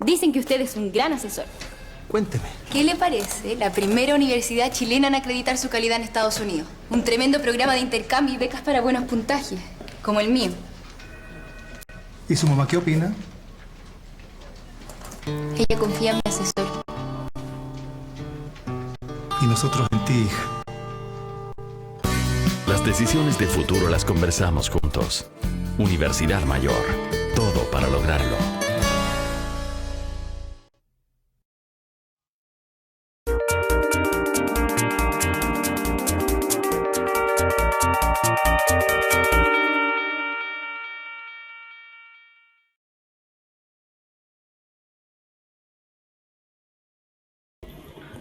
Dicen que usted es un gran asesor. Cuénteme. ¿Qué le parece la primera universidad chilena en acreditar su calidad en Estados Unidos? Un tremendo programa de intercambio y becas para buenos puntajes, como el mío. ¿Y su mamá qué opina? Ella confía en mi asesor. Y nosotros en ti, hija. Las decisiones de futuro las conversamos juntos. Universidad Mayor. Todo para lograrlo.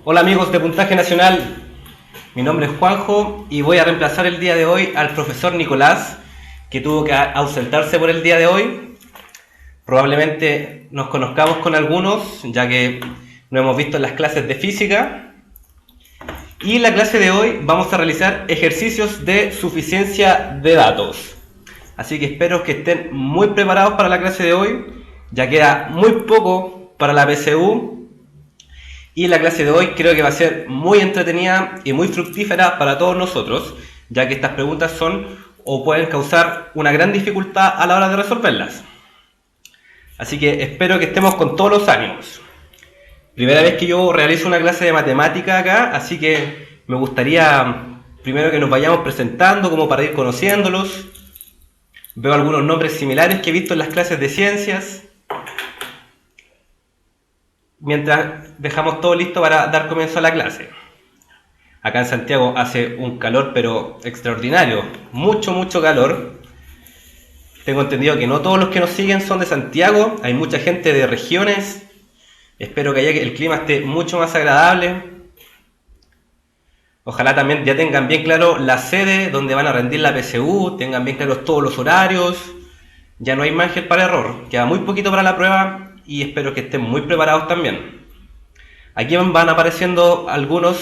Hola amigos de Puntaje Nacional, mi nombre es Juanjo y voy a reemplazar el día de hoy al profesor Nicolás, que tuvo que ausentarse por el día de hoy. Probablemente nos conozcamos con algunos, ya que nos hemos visto en las clases de física. Y en la clase de hoy vamos a realizar ejercicios de suficiencia de datos. Así que espero que estén muy preparados para la clase de hoy. Ya queda muy poco para la PSU. Y la clase de hoy creo que va a ser muy entretenida y muy fructífera para todos nosotros, ya que estas preguntas son o pueden causar una gran dificultad a la hora de resolverlas. Así que espero que estemos con todos los ánimos. Primera vez que yo realizo una clase de matemática acá, así que me gustaría primero que nos vayamos presentando como para ir conociéndolos. Veo algunos nombres similares que he visto en las clases de ciencias. Mientras dejamos todo listo para dar comienzo a la clase. Acá en Santiago hace un calor pero extraordinario, mucho calor. Tengo entendido que no todos los que nos siguen son de Santiago, hay mucha gente de regiones. Espero que allá el clima esté mucho más agradable. Ojalá también ya tengan bien claro la sede donde van a rendir la PSU, tengan bien claros todos los horarios. Ya no hay margen para error, queda muy poquito para la prueba. Y espero que estén muy preparados también. Aquí van apareciendo algunas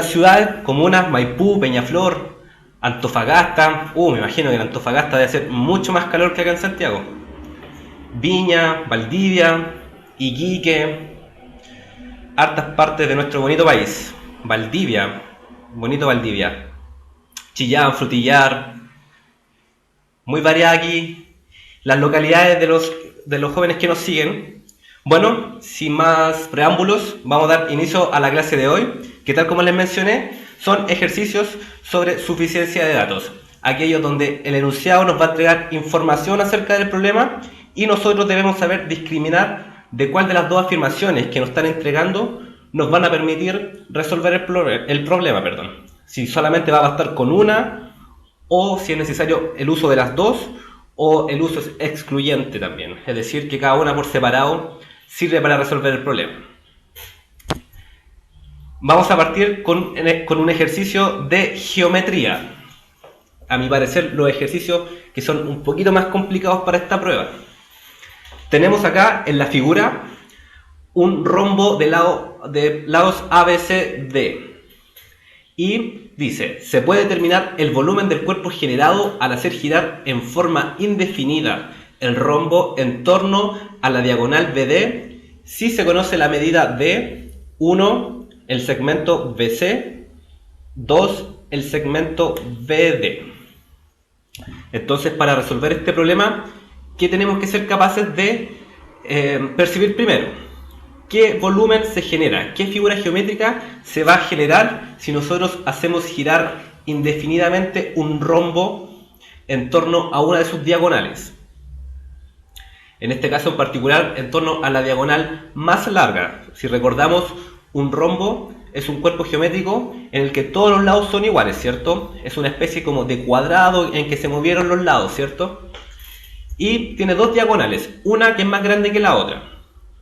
ciudades, comunas, Maipú, Peñaflor, Antofagasta. Me imagino que en Antofagasta debe ser mucho más calor que acá en Santiago. Viña, Valdivia, Iquique, hartas partes de nuestro bonito país. Valdivia, bonito Valdivia. Chillán, Frutillar, muy variada aquí. Las localidades de los jóvenes que nos siguen. Bueno, sin más preámbulos, vamos a dar inicio a la clase de hoy, que tal como les mencioné, son ejercicios sobre suficiencia de datos, aquellos donde el enunciado nos va a entregar información acerca del problema y nosotros debemos saber discriminar de cuál de las dos afirmaciones que nos están entregando nos van a permitir resolver el problema. Si solamente va a bastar con una, o si es necesario el uso de las dos, o el uso es excluyente también, es decir, que cada una por separado sirve para resolver el problema. Vamos a partir con un ejercicio de geometría. A mi parecer, los ejercicios que son un poquito más complicados para esta prueba. Tenemos acá en la figura un rombo de lados ABCD. Y dice, se puede determinar el volumen del cuerpo generado al hacer girar en forma indefinida el rombo en torno a la diagonal BD si se conoce la medida de 1, el segmento BC, 2, el segmento BD. Entonces, para resolver este problema, ¿qué tenemos que ser capaces de percibir primero? ¿Qué volumen se genera? ¿Qué figura geométrica se va a generar si nosotros hacemos girar indefinidamente un rombo en torno a una de sus diagonales? En este caso en particular, en torno a la diagonal más larga. Si recordamos, un rombo es un cuerpo geométrico en el que todos los lados son iguales, ¿cierto? Es una especie como de cuadrado en que se movieron los lados, ¿cierto? Y tiene dos diagonales, una que es más grande que la otra.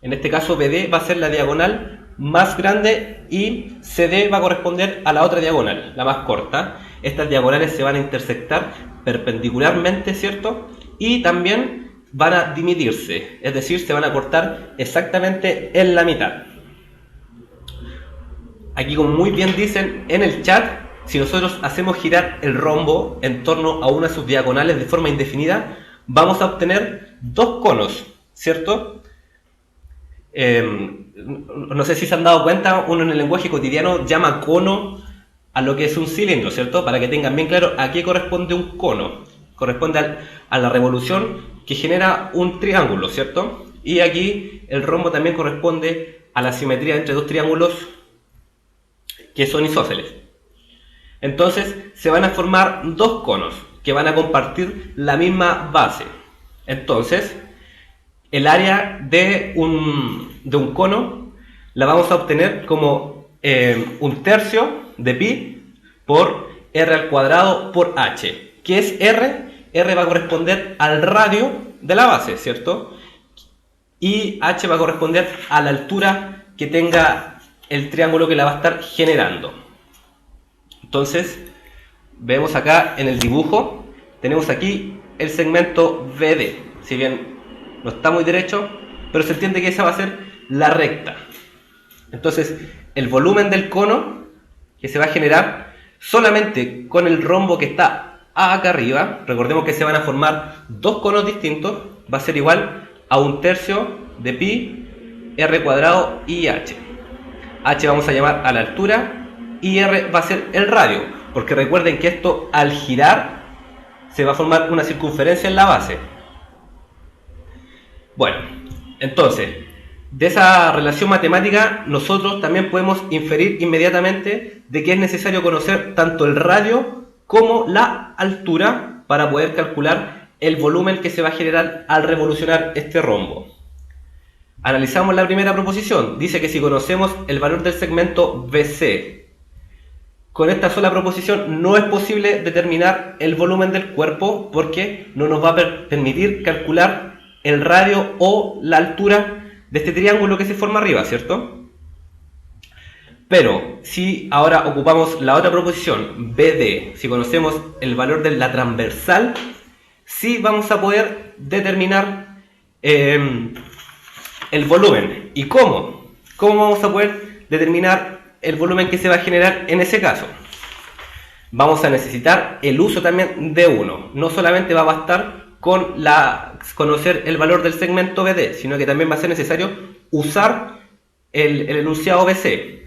En este caso BD va a ser la diagonal más grande y CD va a corresponder a la otra diagonal, la más corta. Estas diagonales se van a intersectar perpendicularmente, ¿cierto? Y también van a dividirse, es decir, se van a cortar exactamente en la mitad. Aquí, como muy bien dicen en el chat, si nosotros hacemos girar el rombo en torno a una de sus diagonales de forma indefinida, vamos a obtener dos conos, ¿cierto? no sé si se han dado cuenta, uno en el lenguaje cotidiano llama cono a lo que es un cilindro, ¿cierto? Para que tengan bien claro a qué corresponde un cono. Corresponde a la revolución que genera un triángulo, ¿cierto? Y aquí el rombo también corresponde a la simetría entre dos triángulos que son isósceles. Entonces se van a formar dos conos que van a compartir la misma base. Entonces, el área de un cono la vamos a obtener como un tercio de pi por r al cuadrado por h. ¿Qué es r? R va a corresponder al radio de la base, ¿cierto? Y h va a corresponder a la altura que tenga el triángulo que la va a estar generando. Entonces, vemos acá en el dibujo, tenemos aquí el segmento BD. Si bien no está muy derecho, pero se entiende que esa va a ser la recta. Entonces, el volumen del cono que se va a generar solamente con el rombo que está acá arriba, recordemos que se van a formar dos conos distintos, va a ser igual a un tercio de pi r cuadrado y h. H vamos a llamar a la altura y r va a ser el radio, porque recuerden que esto al girar se va a formar una circunferencia en la base. Bueno, entonces, de esa relación matemática nosotros también podemos inferir inmediatamente de que es necesario conocer tanto el radio como la altura para poder calcular el volumen que se va a generar al revolucionar este rombo. Analizamos la primera proposición. Dice que si conocemos el valor del segmento BC, con esta sola proposición no es posible determinar el volumen del cuerpo porque no nos va a permitir calcular el radio o la altura de este triángulo que se forma arriba, ¿cierto? Pero si ahora ocupamos la otra proposición, BD, si conocemos el valor de la transversal, sí vamos a poder determinar el volumen. ¿Y cómo? ¿Cómo vamos a poder determinar el volumen que se va a generar en ese caso? Vamos a necesitar el uso también de uno. No solamente va a bastar con conocer el valor del segmento BD, sino que también va a ser necesario usar el enunciado BC.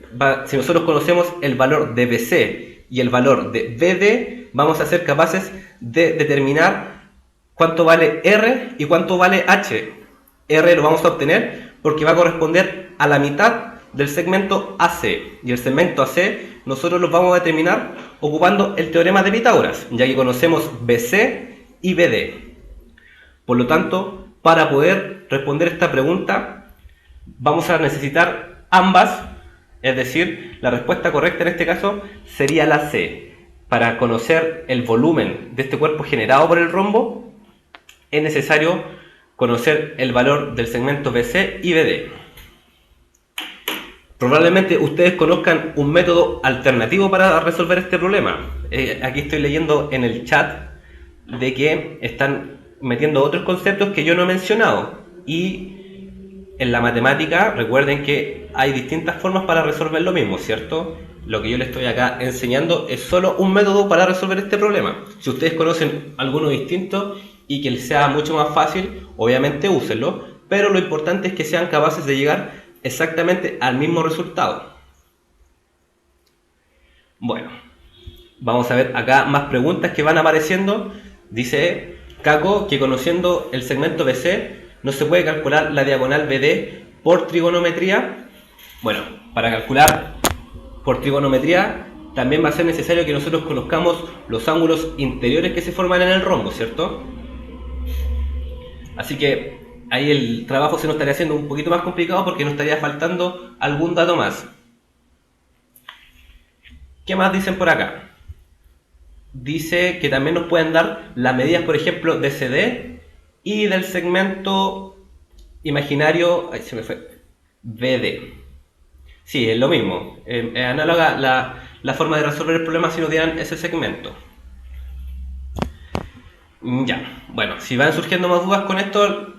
Si nosotros conocemos el valor de BC y el valor de BD, vamos a ser capaces de determinar cuánto vale R y cuánto vale H. R lo vamos a obtener porque va a corresponder a la mitad del segmento AC. Y el segmento AC nosotros lo vamos a determinar ocupando el teorema de Pitágoras, ya que conocemos BC y BD. Por lo tanto, para poder responder esta pregunta, vamos a necesitar ambas, es decir, la respuesta correcta en este caso sería la C. Para conocer el volumen de este cuerpo generado por el rombo, es necesario conocer el valor del segmento BC y BD. Probablemente ustedes conozcan un método alternativo para resolver este problema. Aquí estoy leyendo en el chat de que están metiendo otros conceptos que yo no he mencionado. Y en la matemática, recuerden que hay distintas formas para resolver lo mismo, ¿cierto? Lo que yo les estoy acá enseñando es solo un método para resolver este problema. Si ustedes conocen alguno distinto y que les sea mucho más fácil, obviamente úsenlo, pero lo importante es que sean capaces de llegar exactamente al mismo resultado. Bueno, vamos a ver acá más preguntas que van apareciendo. Dice Caco que conociendo el segmento BC no se puede calcular la diagonal BD por trigonometría. Bueno, para calcular por trigonometría también va a ser necesario que nosotros conozcamos los ángulos interiores que se forman en el rombo, ¿cierto? Así que ahí el trabajo se nos estaría haciendo un poquito más complicado porque nos estaría faltando algún dato más. ¿Qué más dicen por acá? Dice que también nos pueden dar las medidas, por ejemplo, de CD y del segmento imaginario, ahí se me fue, BD. Sí, es lo mismo. Es análoga la forma de resolver el problema si nos dieran ese segmento. Ya, bueno, si van surgiendo más dudas con esto,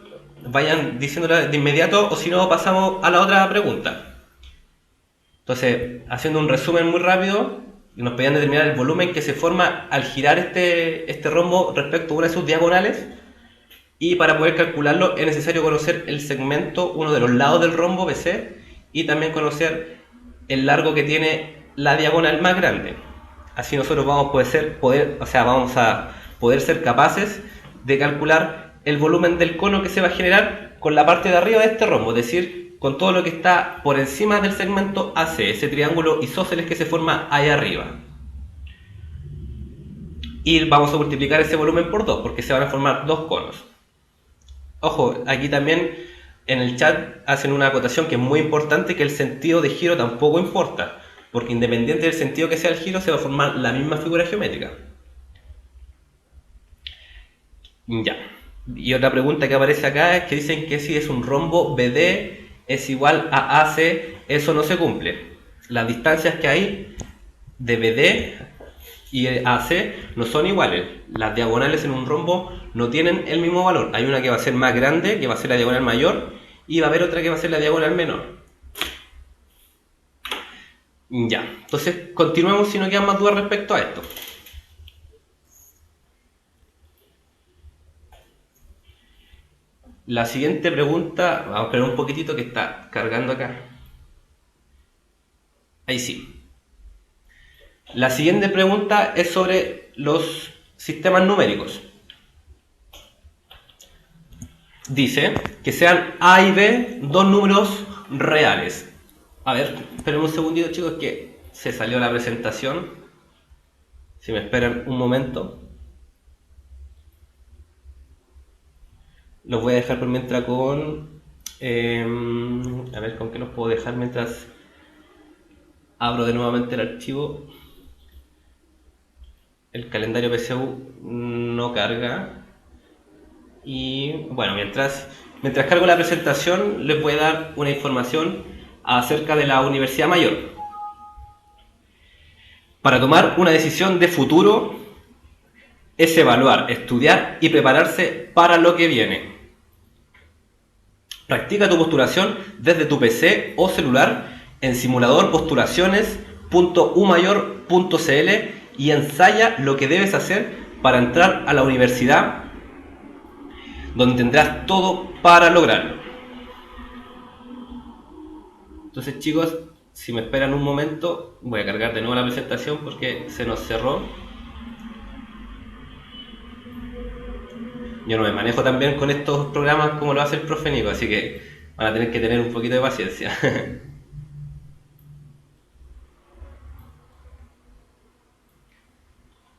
vayan diciéndolo de inmediato o si no pasamos a la otra pregunta. Entonces, haciendo un resumen muy rápido, nos pedían determinar el volumen que se forma al girar este rombo respecto a una de sus diagonales Y para poder calcularlo es necesario conocer el segmento, uno de los lados del rombo BC, y también conocer el largo que tiene la diagonal más grande. Así nosotros vamos a poder ser capaces de calcular el volumen del cono que se va a generar con la parte de arriba de este rombo, es decir, con todo lo que está por encima del segmento AC, ese triángulo isósceles que se forma ahí arriba. Y vamos a multiplicar ese volumen por 2, porque se van a formar dos conos. Ojo, aquí también en el chat hacen una acotación que es muy importante, que el sentido de giro tampoco importa, porque independiente del sentido que sea el giro, se va a formar la misma figura geométrica. Ya. Y otra pregunta que aparece acá es que dicen que si es un rombo BD es igual a AC, eso no se cumple. Las distancias que hay de BD y AC no son iguales. Las diagonales en un rombo no tienen el mismo valor. Hay una que va a ser más grande, que va a ser la diagonal mayor, y va a haber otra que va a ser la diagonal menor. Ya, entonces continuemos si no quedan más dudas respecto a esto. La siguiente pregunta, vamos a esperar un poquitito que está cargando acá. Ahí sí. La siguiente pregunta es sobre los sistemas numéricos. Dice que sean A y B dos números reales. A ver, esperen un segundito, chicos, que se salió la presentación. Si me esperan un momento. Los voy a dejar por mientras con... a ver, ¿con qué los puedo dejar mientras abro de nuevamente el archivo? El calendario PSU no carga. Y bueno, mientras cargo la presentación, les voy a dar una información acerca de la Universidad Mayor. Para tomar una decisión de futuro es evaluar, estudiar y prepararse para lo que viene. Practica tu postulación desde tu PC o celular en simuladorpostulaciones.umayor.cl y ensaya lo que debes hacer para entrar a la universidad, donde tendrás todo para lograrlo. Entonces, chicos, si me esperan un momento, voy a cargar de nuevo la presentación porque se nos cerró. Yo no me manejo tan bien con estos programas como lo hace el profe Nico, así que van a tener que tener un poquito de paciencia.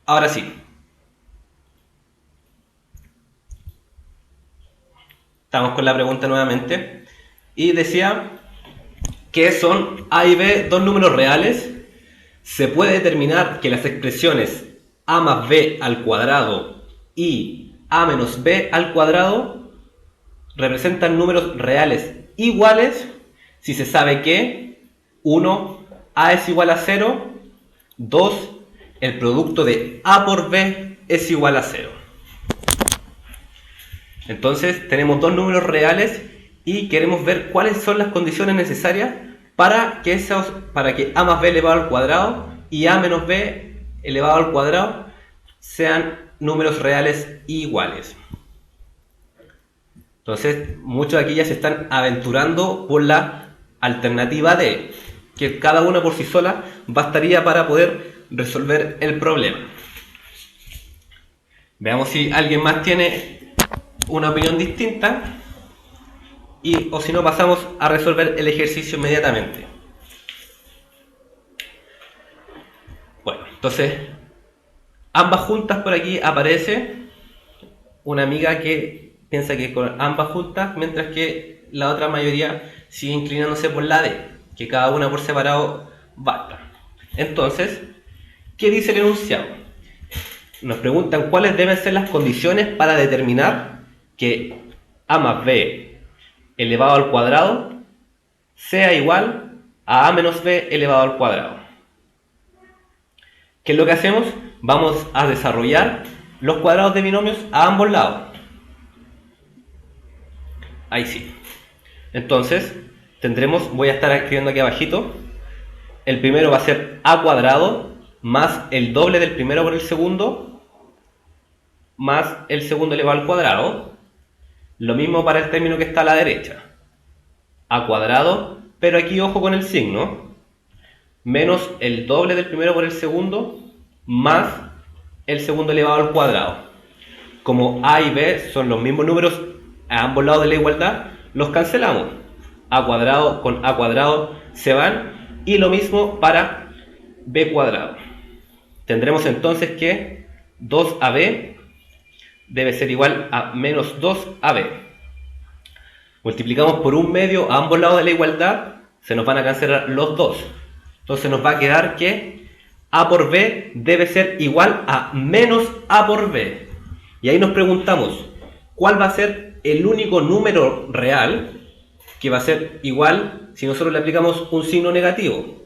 Ahora sí. Estamos con la pregunta nuevamente. Y decía que son A y B dos números reales. Se puede determinar que las expresiones A más B al cuadrado y A menos B al cuadrado representan números reales iguales si se sabe que 1. A es igual a 0, 2. El producto de A por B es igual a 0. Entonces tenemos dos números reales y queremos ver cuáles son las condiciones necesarias para que A más B elevado al cuadrado y A menos B elevado al cuadrado sean números reales iguales. Entonces muchos de aquí ya se están aventurando por la alternativa D, que cada una por sí sola bastaría para poder resolver el problema. Veamos si alguien más tiene una opinión distinta o si no pasamos a resolver el ejercicio inmediatamente. Bueno, entonces ambas juntas por aquí aparece una amiga que piensa que con ambas juntas, mientras que la otra mayoría sigue inclinándose por la D, que cada una por separado basta. Entonces, ¿qué dice el enunciado? Nos preguntan cuáles deben ser las condiciones para determinar que A más B elevado al cuadrado sea igual a A menos B elevado al cuadrado. ¿Qué es lo que hacemos? Vamos a desarrollar los cuadrados de binomios a ambos lados. Ahí sí. Entonces, voy a estar escribiendo aquí abajito. El primero va a ser A cuadrado más el doble del primero por el segundo, más el segundo elevado al cuadrado. Lo mismo para el término que está a la derecha. A cuadrado, pero aquí ojo con el signo, menos el doble del primero por el segundo, más el segundo elevado al cuadrado. Como a y b son los mismos números a ambos lados de la igualdad, los cancelamos. A cuadrado con a cuadrado se van, y lo mismo para b cuadrado. Tendremos entonces que 2ab debe ser igual a menos 2ab. Multiplicamos por un medio a ambos lados de la igualdad, se nos van a cancelar los dos. Entonces nos va a quedar que a por b debe ser igual a menos a por b. Y ahí nos preguntamos, ¿cuál va a ser el único número real que va a ser igual si nosotros le aplicamos un signo negativo?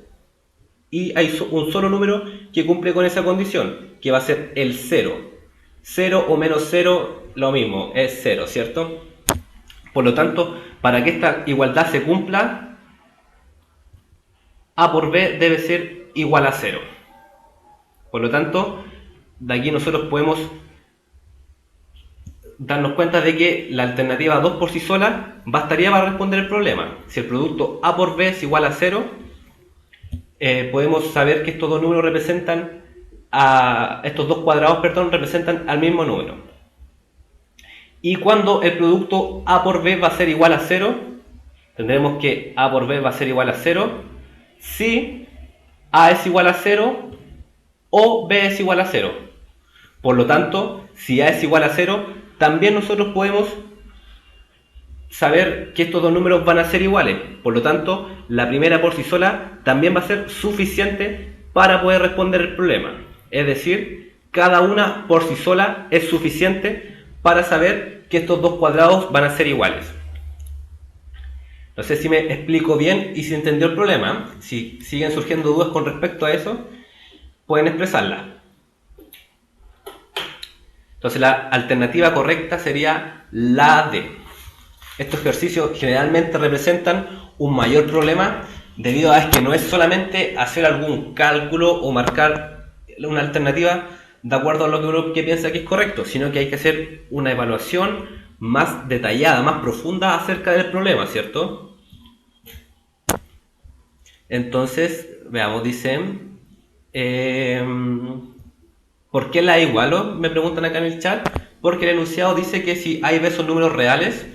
Y hay un solo número que cumple con esa condición, que va a ser el 0. 0 o menos 0, lo mismo, es 0, ¿cierto? Por lo tanto, para que esta igualdad se cumpla, a por b debe ser igual a 0. Por lo tanto, de aquí nosotros podemos darnos cuenta de que la alternativa 2 por sí sola bastaría para responder el problema. Si el producto a por b es igual a 0, podemos saber que estos dos números representan estos dos cuadrados, perdón, representan al mismo número. Y cuando el producto a por b va a ser igual a 0, tendremos que a por b va a ser igual a 0 si a es igual a 0 o b es igual a 0. Por lo tanto, si a es igual a 0, también nosotros podemos saber que estos dos números van a ser iguales. Por lo tanto, la primera por sí sola también va a ser suficiente para poder responder el problema. Es decir, cada una por sí sola es suficiente para saber que estos dos cuadrados van a ser iguales. No sé si me explico bien y si entendió el problema. Si siguen surgiendo dudas con respecto a eso, pueden expresarlas. Entonces la alternativa correcta sería la D. Estos ejercicios generalmente representan un mayor problema debido a que no es solamente hacer algún cálculo o marcar una alternativa de acuerdo a lo que uno piensa que es correcto, sino que hay que hacer una evaluación más detallada, más profunda acerca del problema, ¿cierto? Entonces, veamos, dicen, ¿por qué la igualo? Me preguntan acá en el chat. Porque el enunciado dice que si a y b son números reales,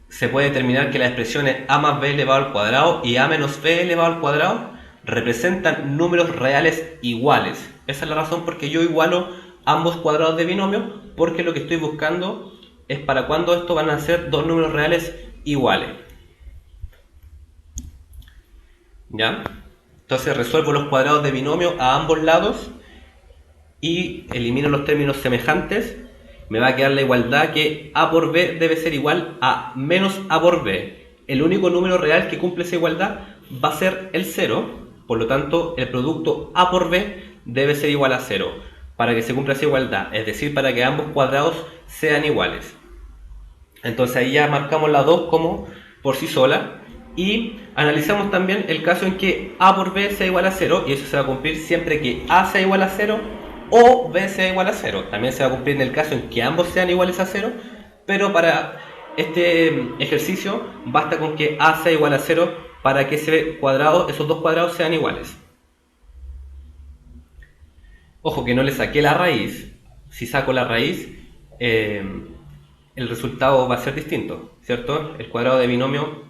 se puede determinar que las expresiones a más b elevado al cuadrado y a menos b elevado al cuadrado representan números reales iguales. Esa es la razón por qué yo igualo ambos cuadrados de binomio, porque lo que estoy buscando es para cuándo estos van a ser dos números reales iguales. ¿Ya? Entonces resuelvo los cuadrados de binomio a ambos lados y elimino los términos semejantes. Me va a quedar la igualdad que a por b debe ser igual a menos a por b. El único número real que cumple esa igualdad va a ser el 0. Por lo tanto, el producto a por b debe ser igual a 0 para que se cumpla esa igualdad, es decir, para que ambos cuadrados sean iguales. Entonces ahí ya marcamos la 2 como por sí sola y analizamos también el caso en que a por b sea igual a 0, y eso se va a cumplir siempre que a sea igual a 0 o b sea igual a 0. También se va a cumplir en el caso en que ambos sean iguales a 0, pero para este ejercicio basta con que a sea igual a 0 para que esos dos cuadrados sean iguales. Ojo que no le saqué la raíz. Si saco la raíz, el resultado va a ser distinto, ¿cierto? El cuadrado de binomio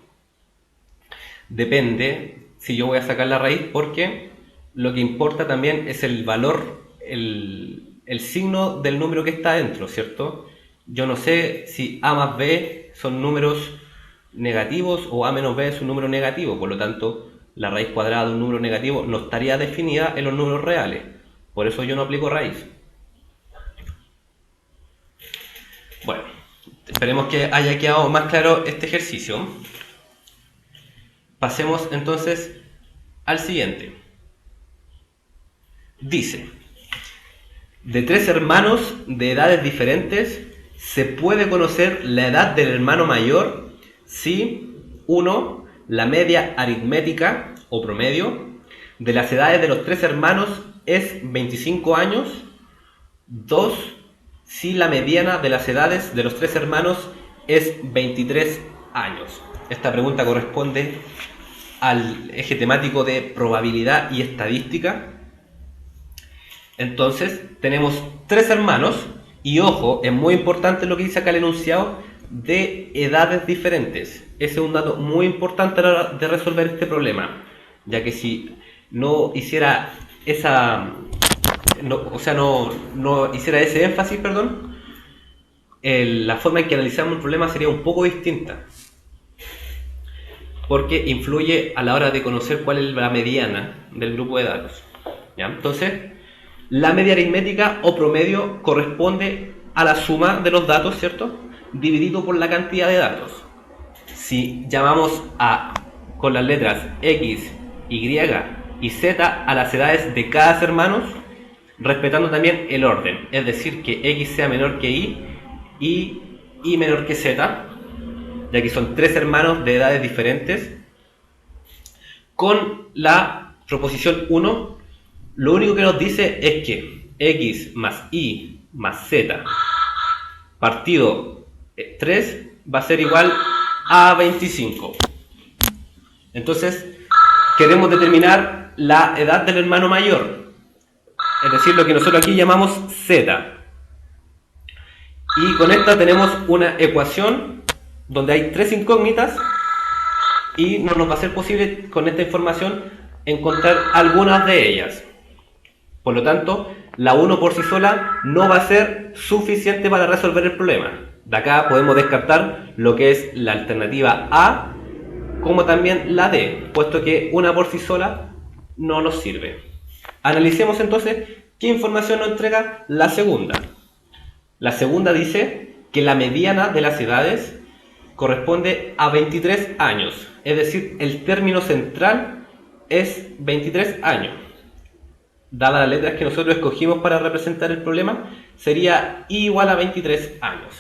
depende si yo voy a sacar la raíz, porque lo que importa también es el valor, el signo del número que está dentro, ¿cierto? Yo no sé si a más b son números negativos o a menos b es un número negativo, por lo tanto la raíz cuadrada de un número negativo no estaría definida en los números reales, por eso yo no aplico raíz. Bueno, esperemos que haya quedado más claro este ejercicio. Pasemos entonces al siguiente. Dice: de tres hermanos de edades diferentes, se puede conocer la edad del hermano mayor si 1. La media aritmética o promedio de las edades de los tres hermanos es 25 años. 2. Si la mediana de las edades de los tres hermanos es 23 años. Esta pregunta corresponde al eje temático de probabilidad y estadística. Entonces, tenemos 3 hermanos, y ojo, es muy importante lo que dice acá el enunciado, de edades diferentes. Ese es un dato muy importante a la hora de resolver este problema, ya que si no hiciera no hiciera ese énfasis, la forma en que analizamos el problema sería un poco distinta, porque influye a la hora de conocer cuál es la mediana del grupo de datos. ¿Ya? Entonces, la media aritmética o promedio corresponde a la suma de los datos, ¿cierto?, dividido por la cantidad de datos. Si llamamos con las letras X, Y y Z a las edades de cada hermano, respetando también el orden, es decir, que X sea menor que Y y Y menor que Z, ya que son 3 hermanos de edades diferentes, con la proposición 1, lo único que nos dice es que X más Y más Z partido 3 va a ser igual a 25. Entonces, queremos determinar la edad del hermano mayor, es decir, lo que nosotros aquí llamamos Z. Y con esta tenemos una ecuación donde hay 3 incógnitas y no nos va a ser posible con esta información encontrar algunas de ellas. Por lo tanto, la 1 por sí sola no va a ser suficiente para resolver el problema. De acá podemos descartar lo que es la alternativa A, como también la D, puesto que una por sí sola no nos sirve. Analicemos entonces qué información nos entrega la segunda. La segunda dice que la mediana de las edades corresponde a 23 años, es decir, el término central es 23 años. Dadas las letras que nosotros escogimos para representar el problema, sería I igual a 23 años.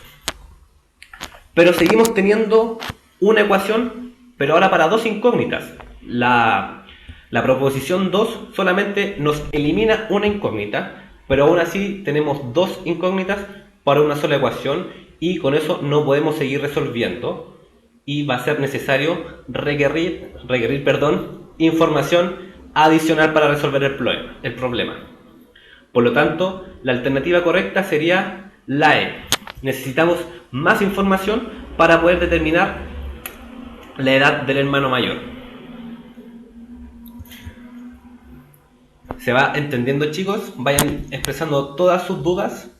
Pero seguimos teniendo una ecuación, pero ahora para 2 incógnitas. La proposición 2 solamente nos elimina una incógnita, pero aún así tenemos 2 incógnitas para una sola ecuación, y con eso no podemos seguir resolviendo, y va a ser necesario requerir información adicional para resolver el problema. Por lo tanto, la alternativa correcta sería la E. Necesitamos más información para poder determinar la edad del hermano mayor. ¿Se va entendiendo, chicos? Vayan expresando todas sus dudas.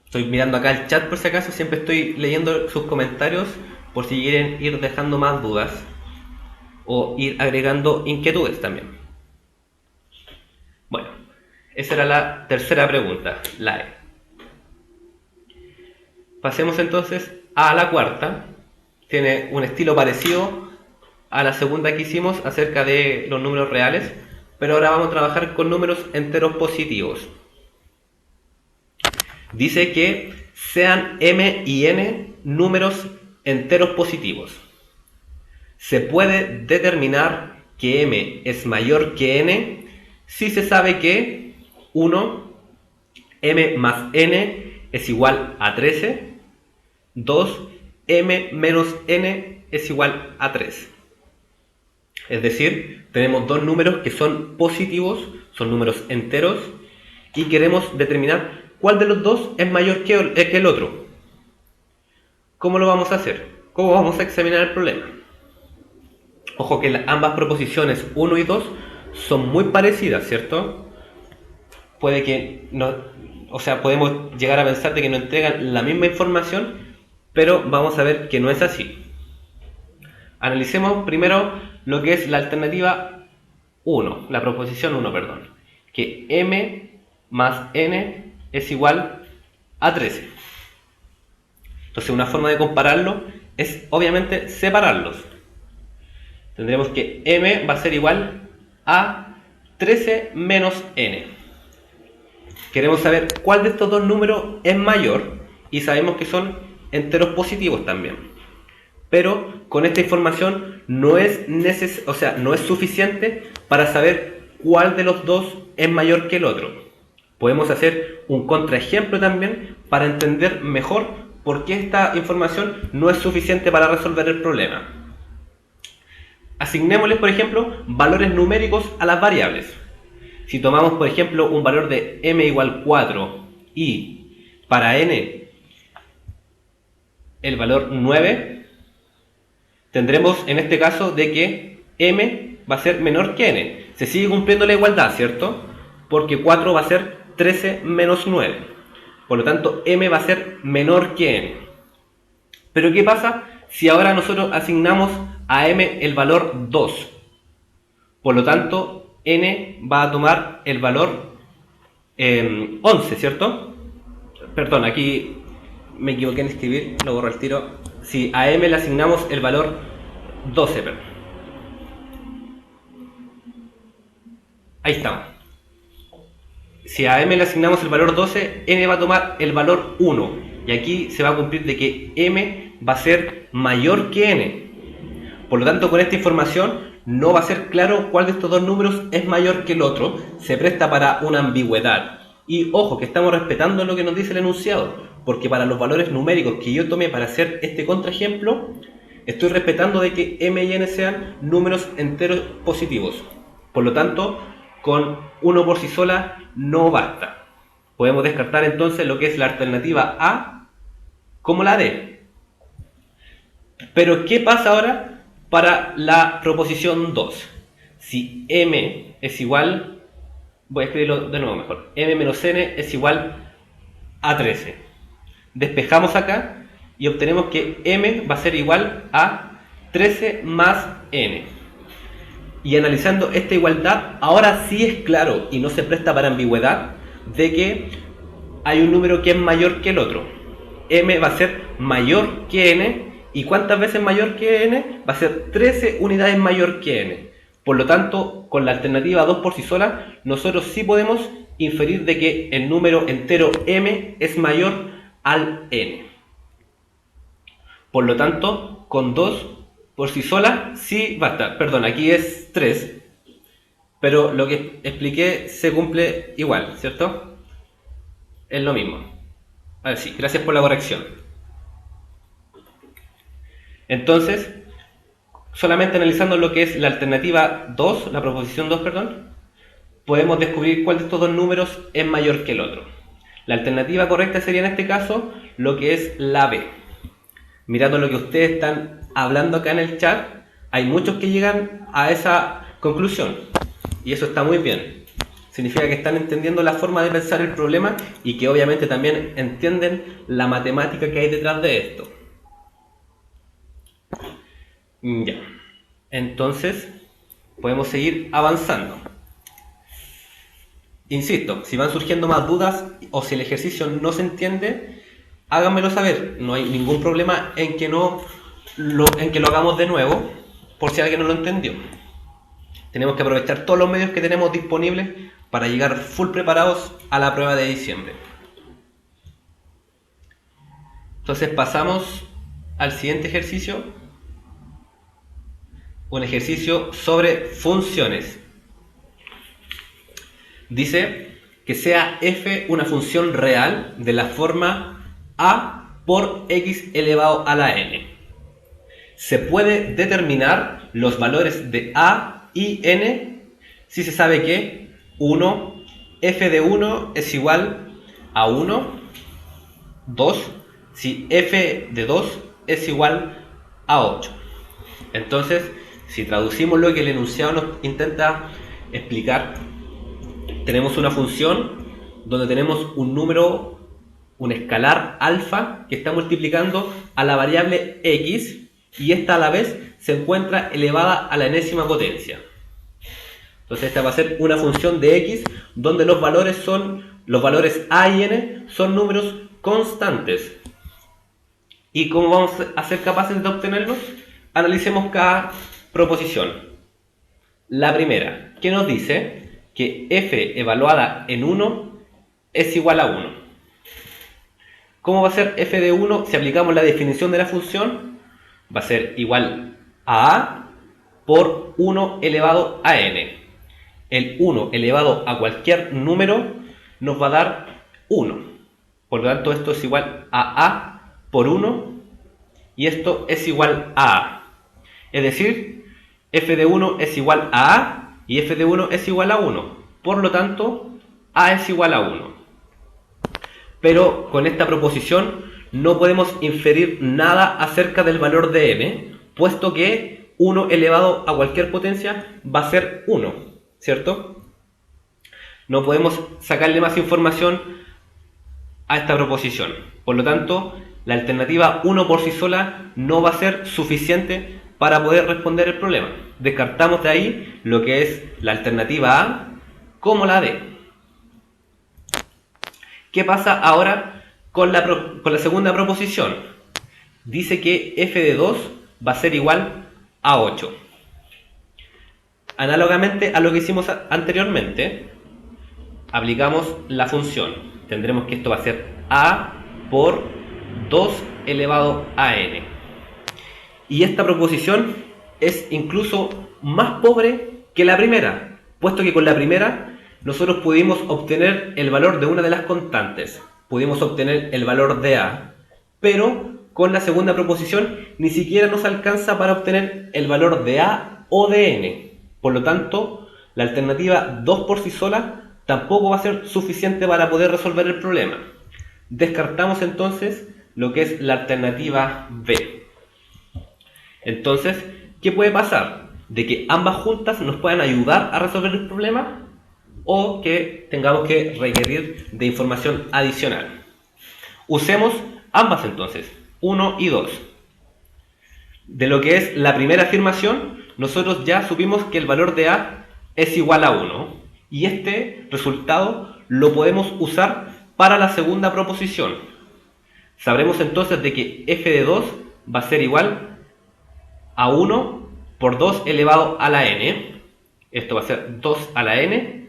Estoy mirando acá el chat por si acaso, siempre estoy leyendo sus comentarios por si quieren ir dejando más dudas o ir agregando inquietudes también. Bueno, esa era la tercera pregunta, la E. Pasemos entonces a la cuarta. Tiene un estilo parecido a la segunda que hicimos acerca de los números reales, pero ahora vamos a trabajar con números enteros positivos. Dice que sean m y n números enteros positivos. Se puede determinar que m es mayor que n si se sabe que 1, m más n es igual a 13, 2, m menos n es igual a 3. Es decir, tenemos dos números que son positivos, son números enteros, y queremos determinar cuál de los dos es mayor que el otro. ¿Cómo lo vamos a hacer? ¿Cómo vamos a examinar el problema? Ojo que ambas proposiciones 1 y 2 son muy parecidas, ¿cierto? Puede que no, podemos llegar a pensar de que nos entregan la misma información, pero vamos a ver que no es así. Analicemos primero lo que es la alternativa 1, la proposición 1, perdón, que m más n es igual a 13. Entonces una forma de compararlo es obviamente separarlos. Tendremos que m va a ser igual a 13 menos n. Queremos saber cuál de estos dos números es mayor, y sabemos que son enteros positivos también. Pero con esta información no es suficiente para saber cuál de los dos es mayor que el otro. Podemos hacer un contraejemplo también para entender mejor por qué esta información no es suficiente para resolver el problema. Asignémosles, por ejemplo, valores numéricos a las variables. Si tomamos, por ejemplo, un valor de m igual 4 y para n el valor 9, tendremos en este caso de que m va a ser menor que n. Se sigue cumpliendo la igualdad, ¿cierto? Porque 4 va a ser 13 menos 9. Por lo tanto, m va a ser menor que n. Pero ¿qué pasa si ahora nosotros asignamos a m el valor 2? Por lo tanto, n va a tomar el valor 11, ¿cierto? Perdón, aquí me equivoqué en escribir, lo borro al tiro. Si a m le asignamos el valor 12, perdón. Ahí estamos. Si a m le asignamos el valor 12, n va a tomar el valor 1. Y aquí se va a cumplir de que m va a ser mayor que n. Por lo tanto, con esta información no va a ser claro cuál de estos dos números es mayor que el otro. Se presta para una ambigüedad. Y ojo, que estamos respetando lo que nos dice el enunciado. Porque para los valores numéricos que yo tomé para hacer este contraejemplo, estoy respetando de que m y n sean números enteros positivos. Por lo tanto, con 1 por sí sola no basta. Podemos descartar entonces lo que es la alternativa A como la D. Pero ¿qué pasa ahora para la proposición 2? Si m es igual, voy a escribirlo de nuevo mejor, m menos n es igual a 13. Despejamos acá y obtenemos que m va a ser igual a 13 más n. Y analizando esta igualdad, ahora sí es claro y no se presta para ambigüedad de que hay un número que es mayor que el otro. M va a ser mayor que n. ¿Y cuántas veces mayor que n? Va a ser 13 unidades mayor que n. Por lo tanto, con la alternativa 2 por sí sola, nosotros sí podemos inferir de que el número entero m es mayor al n. Por lo tanto, con 2 por sí sola sí basta. Perdón, aquí es 3, pero lo que expliqué se cumple igual, ¿cierto? Es lo mismo. A ver, sí, gracias por la corrección. Entonces, solamente analizando lo que es la alternativa 2, la proposición 2, perdón, podemos descubrir cuál de estos dos números es mayor que el otro. La alternativa correcta sería en este caso lo que es la B. Mirando lo que ustedes están hablando acá en el chat, hay muchos que llegan a esa conclusión. Y eso está muy bien. Significa que están entendiendo la forma de pensar el problema y que obviamente también entienden la matemática que hay detrás de esto. Ya. Entonces, podemos seguir avanzando. Insisto, si van surgiendo más dudas o si el ejercicio no se entiende, háganmelo saber. No hay ningún problema en que lo hagamos de nuevo, por si alguien no lo entendió. Tenemos que aprovechar todos los medios que tenemos disponibles para llegar full preparados a la prueba de diciembre. Entonces pasamos al siguiente ejercicio. Un ejercicio sobre funciones. Dice que sea f una función real de la forma a por x elevado a la n. Se puede determinar los valores de a y n si se sabe que 1, f de 1 es igual a 1, 2, si f de 2 es igual a 8. Entonces, si traducimos lo que el enunciado nos intenta explicar, tenemos una función donde tenemos un número, un escalar alfa que está multiplicando a la variable x y esta a la vez se encuentra elevada a la enésima potencia. Entonces esta va a ser una función de x donde los valores a y n son números constantes. ¿Y cómo vamos a ser capaces de obtenerlos? Analicemos cada proposición. La primera, que nos dice que f evaluada en 1 es igual a 1. ¿Cómo va a ser f de 1 si aplicamos la definición de la función? Va a ser igual a por 1 elevado a n. El 1 elevado a cualquier número nos va a dar 1. Por lo tanto, esto es igual a A por 1 y esto es igual a A. Es decir, f de 1 es igual a A y f de 1 es igual a 1. Por lo tanto, A es igual a 1. Pero con esta proposición no podemos inferir nada acerca del valor de m, puesto que 1 elevado a cualquier potencia va a ser 1, ¿cierto? No podemos sacarle más información a esta proposición. Por lo tanto, la alternativa 1 por sí sola no va a ser suficiente para poder responder el problema. Descartamos de ahí lo que es la alternativa A como la D. ¿Qué pasa ahora con la segunda proposición? Dice que f de 2 va a ser igual a 8. Análogamente a lo que hicimos anteriormente, aplicamos la función. Tendremos que esto va a ser a por 2 elevado a n. Y esta proposición es incluso más pobre que la primera, puesto que con la primera nosotros pudimos obtener el valor de una de las constantes. Pudimos obtener el valor de a, pero con la segunda proposición ni siquiera nos alcanza para obtener el valor de a o de n. Por lo tanto, la alternativa 2 por sí sola tampoco va a ser suficiente para poder resolver el problema. Descartamos entonces lo que es la alternativa B. Entonces, ¿qué puede pasar? De que ambas juntas nos puedan ayudar a resolver el problema o que tengamos que requerir de información adicional. Usemos ambas entonces, 1 y 2. De lo que es la primera afirmación, nosotros ya supimos que el valor de a es igual a 1 y este resultado lo podemos usar para la segunda proposición. Sabremos entonces de que f de 2 va a ser igual a 1 por 2 elevado a la n. Esto va a ser 2 a la n.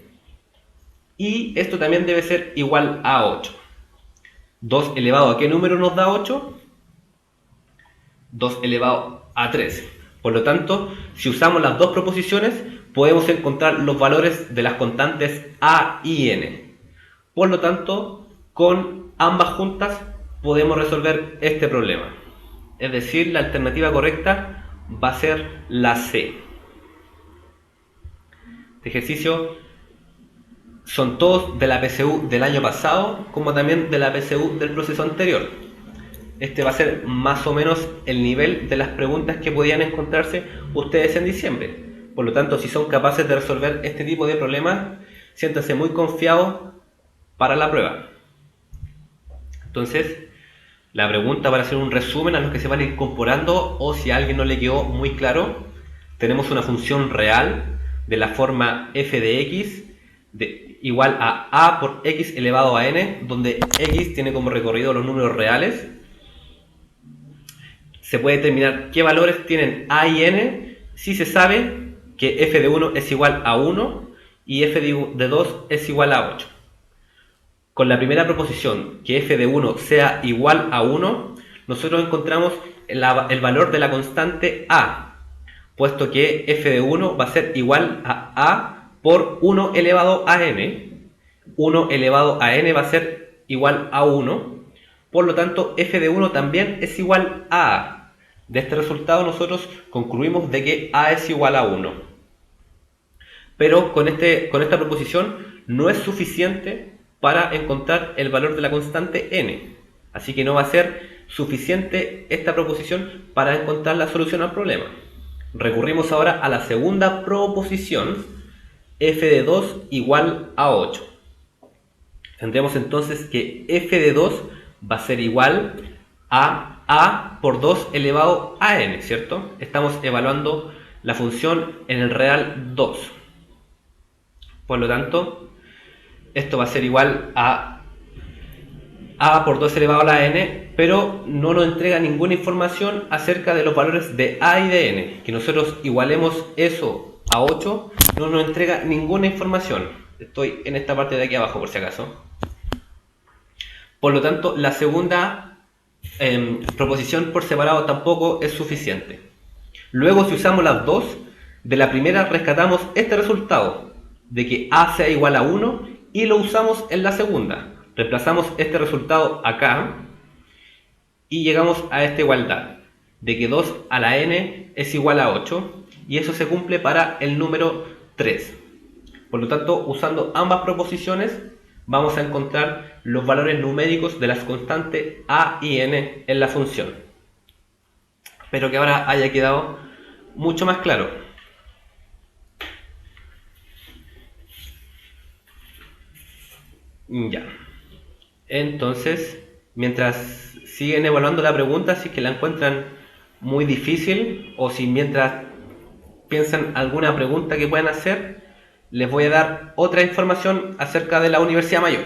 Y esto también debe ser igual a 8. 2 elevado a ¿qué número nos da 8? 2 elevado a 3. Por lo tanto, si usamos las dos proposiciones, podemos encontrar los valores de las constantes a y n. Por lo tanto, con ambas juntas podemos resolver este problema. Es decir, la alternativa correcta va a ser la C. Este ejercicio son todos de la PSU del año pasado, como también de la PSU del proceso anterior. Este va a ser más o menos el nivel de las preguntas que podían encontrarse ustedes en diciembre. Por lo tanto, si son capaces de resolver este tipo de problemas, siéntanse muy confiados para la prueba. Entonces, la pregunta para hacer un resumen a los que se van incorporando, o si a alguien no le quedó muy claro, tenemos una función real de la forma f de x igual a por x elevado a n, donde x tiene como recorrido los números reales. Se puede determinar qué valores tienen a y n si se sabe que f de 1 es igual a 1 y f de 2 es igual a 8. Con la primera proposición, que f de 1 sea igual a 1, nosotros encontramos el valor de la constante a, puesto que f de 1 va a ser igual a por 1 elevado a n. 1 elevado a n va a ser igual a 1, por lo tanto f de 1 también es igual a a. De este resultado nosotros concluimos de que a es igual a 1. Pero con esta proposición no es suficiente para encontrar el valor de la constante n. Así que no va a ser suficiente esta proposición para encontrar la solución al problema. Recurrimos ahora a la segunda proposición, f de 2 igual a 8. Tendremos entonces que f de 2 va a ser igual a por 2 elevado a n, ¿cierto? Estamos evaluando la función en el real 2. Por lo tanto, esto va a ser igual a por 2 elevado a la n, pero no nos entrega ninguna información acerca de los valores de a y de n. Que nosotros igualemos eso a 8 no nos entrega ninguna información. Estoy en esta parte de aquí abajo por si acaso. Por lo tanto, la segunda proposición por separado tampoco es suficiente. Luego, si usamos las dos, de la primera rescatamos este resultado, de que a sea igual a 1 y lo usamos en la segunda. Reemplazamos este resultado acá y llegamos a esta igualdad de que 2 a la n es igual a 8 y eso se cumple para el número 3. Por lo tanto, usando ambas proposiciones vamos a encontrar los valores numéricos de las constantes a y n en la función. Espero que ahora haya quedado mucho más claro. Ya. Entonces, mientras siguen evaluando la pregunta, si es que la encuentran muy difícil o si mientras piensan alguna pregunta que puedan hacer, les voy a dar otra información acerca de la Universidad Mayor.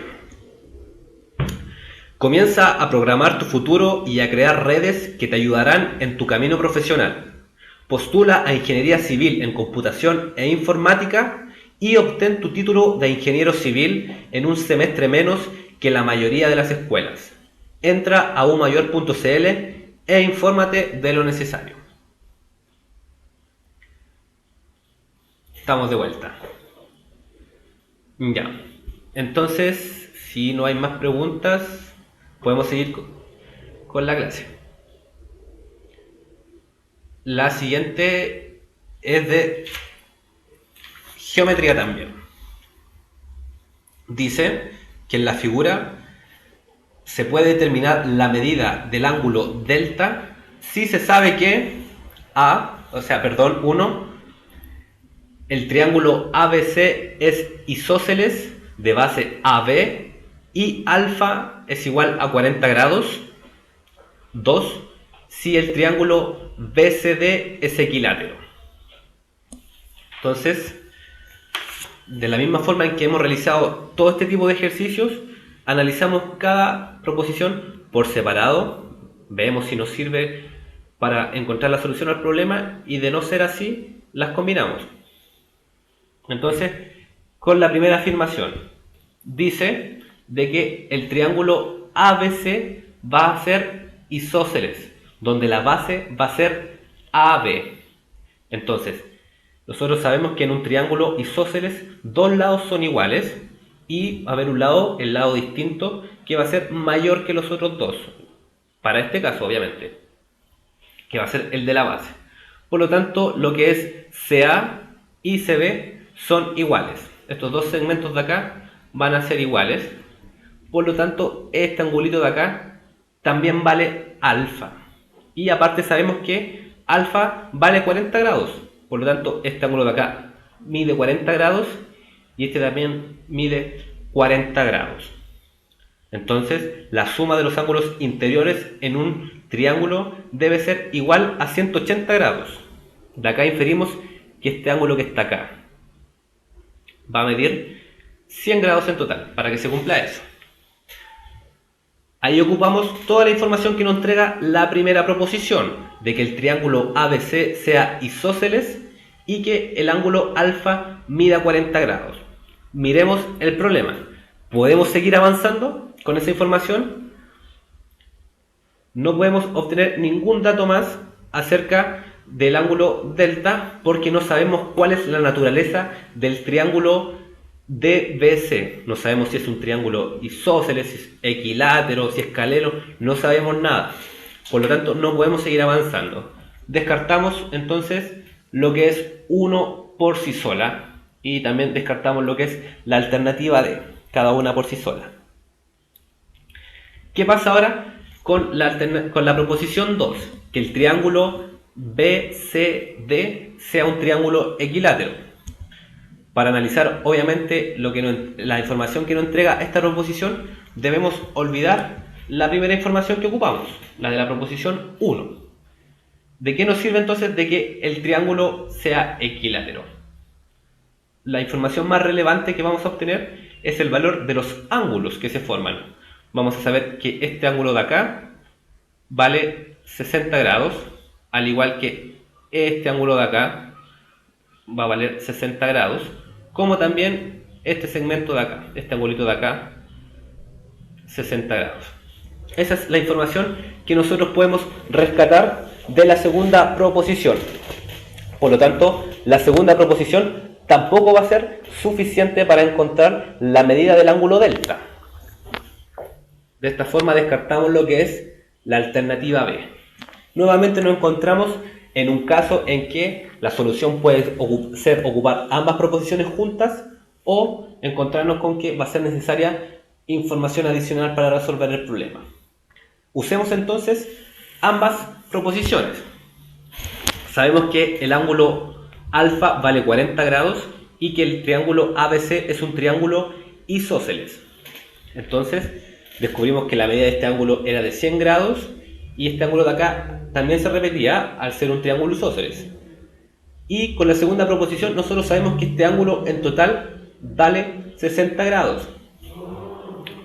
Comienza a programar tu futuro y a crear redes que te ayudarán en tu camino profesional. Postula a Ingeniería Civil en Computación e Informática y obtén tu título de ingeniero civil en un semestre menos que la mayoría de las escuelas. Entra a umayor.cl e infórmate de lo necesario. Estamos de vuelta. Ya. Entonces, si no hay más preguntas, podemos seguir con la clase. La siguiente es de geometría también. Dice que en la figura se puede determinar la medida del ángulo delta si se sabe que el triángulo ABC es isósceles de base AB y alfa es igual a 40 grados. 2. Si el triángulo BCD es equilátero. Entonces, de la misma forma en que hemos realizado todo este tipo de ejercicios, analizamos cada proposición por separado, vemos si nos sirve para encontrar la solución al problema y de no ser así, las combinamos. Entonces, con la primera afirmación, dice de que el triángulo ABC va a ser isósceles, donde la base va a ser AB. Entonces, nosotros sabemos que en un triángulo isósceles dos lados son iguales y va a haber un lado, el lado distinto, que va a ser mayor que los otros dos. Para este caso, obviamente, que va a ser el de la base. Por lo tanto, lo que es CA y CB son iguales. Estos dos segmentos de acá van a ser iguales. Por lo tanto, este angulito de acá también vale alfa. Y aparte sabemos que alfa vale 40 grados. Por lo tanto, este ángulo de acá mide 40 grados y este también mide 40 grados. Entonces, la suma de los ángulos interiores en un triángulo debe ser igual a 180 grados. De acá inferimos que este ángulo que está acá va a medir 100 grados en total, para que se cumpla eso. Ahí ocupamos toda la información que nos entrega la primera proposición, de que el triángulo ABC sea isósceles y que el ángulo alfa mida 40 grados. Miremos el problema. ¿Podemos seguir avanzando con esa información? No podemos obtener ningún dato más acerca del ángulo delta porque no sabemos cuál es la naturaleza del triángulo DBC. No sabemos si es un triángulo isósceles, si es equilátero, si es escaleno, no sabemos nada. Por lo tanto, no podemos seguir avanzando. Descartamos entonces lo que es 1 por sí sola y también descartamos lo que es la alternativa D, cada una por sí sola. ¿Qué pasa ahora con la proposición 2? Que el triángulo BCD sea un triángulo equilátero. Para analizar, obviamente, la información que nos entrega esta proposición, debemos olvidar la primera información que ocupamos, la de la proposición 1. ¿De qué nos sirve entonces de que el triángulo sea equilátero? La información más relevante que vamos a obtener es el valor de los ángulos que se forman. Vamos a saber que este ángulo de acá vale 60 grados, al igual que este ángulo de acá va a valer 60 grados, como también este segmento de acá, este angulito de acá, 60 grados. Esa es la información que nosotros podemos rescatar de la segunda proposición. Por lo tanto, la segunda proposición tampoco va a ser suficiente para encontrar la medida del ángulo delta. De esta forma descartamos lo que es la alternativa B. Nuevamente nos encontramos en un caso en que la solución puede ser ocupar ambas proposiciones juntas o encontrarnos con que va a ser necesaria información adicional para resolver el problema. Usemos entonces ambas proposiciones. Sabemos que el ángulo alfa vale 40 grados y que el triángulo ABC es un triángulo isósceles. Entonces descubrimos que la medida de este ángulo era de 100 grados y este ángulo de acá también se repetía al ser un triángulo isósceles. Y con la segunda proposición nosotros sabemos que este ángulo en total vale 60 grados.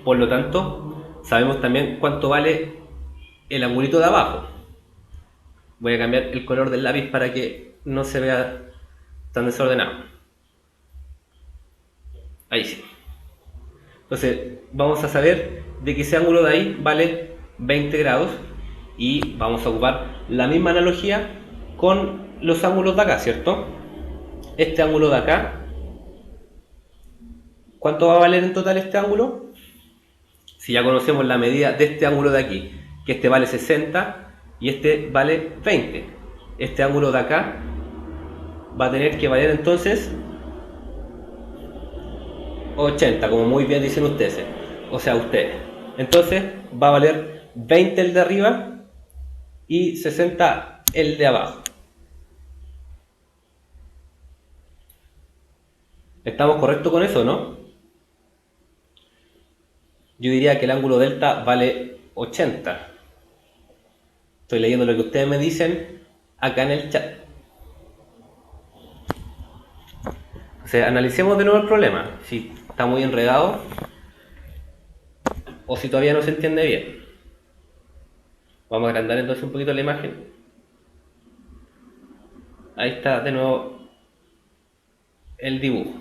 Por lo tanto, sabemos también cuánto vale el angulito de abajo. Voy a cambiar el color del lápiz para que no se vea tan desordenado. Ahí sí. Entonces, vamos a saber de que ese ángulo de ahí vale 20 grados y vamos a ocupar la misma analogía con los ángulos de acá, ¿cierto? Este ángulo de acá, ¿cuánto va a valer en total este ángulo? Si ya conocemos la medida de este ángulo de aquí, que este vale 60 y este vale 20. Este ángulo de acá va a tener que valer entonces 80, como muy bien dicen ustedes. O sea, ustedes. Entonces va a valer 20 el de arriba y 60 el de abajo. ¿Estamos correctos con eso, no? Yo diría que el ángulo delta vale 80. Estoy leyendo lo que ustedes me dicen acá en el chat. O sea, analicemos de nuevo el problema. Si está muy enredado o si todavía no se entiende bien. Vamos a agrandar entonces un poquito la imagen. Ahí está de nuevo el dibujo.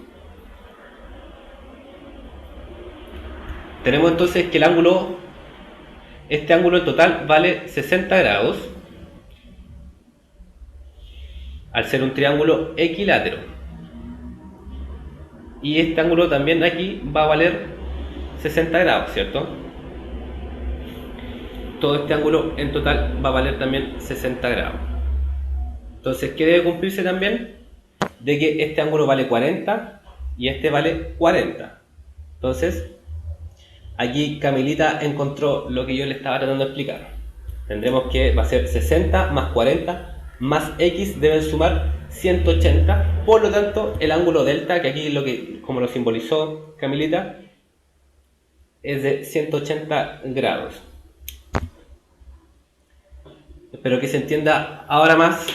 Tenemos entonces que el ángulo, este ángulo en total vale 60 grados al ser un triángulo equilátero. Y este ángulo también aquí va a valer 60 grados, ¿cierto? Todo este ángulo en total va a valer también 60 grados. Entonces, ¿qué debe cumplirse también? De que este ángulo vale 40 y este vale 40. Entonces, aquí Camilita encontró lo que yo le estaba tratando de explicar. Tendremos que va a ser 60 más 40 más X deben sumar 180. Por lo tanto, el ángulo delta, que aquí como lo simbolizó Camilita, es de 180 grados. Espero que se entienda ahora más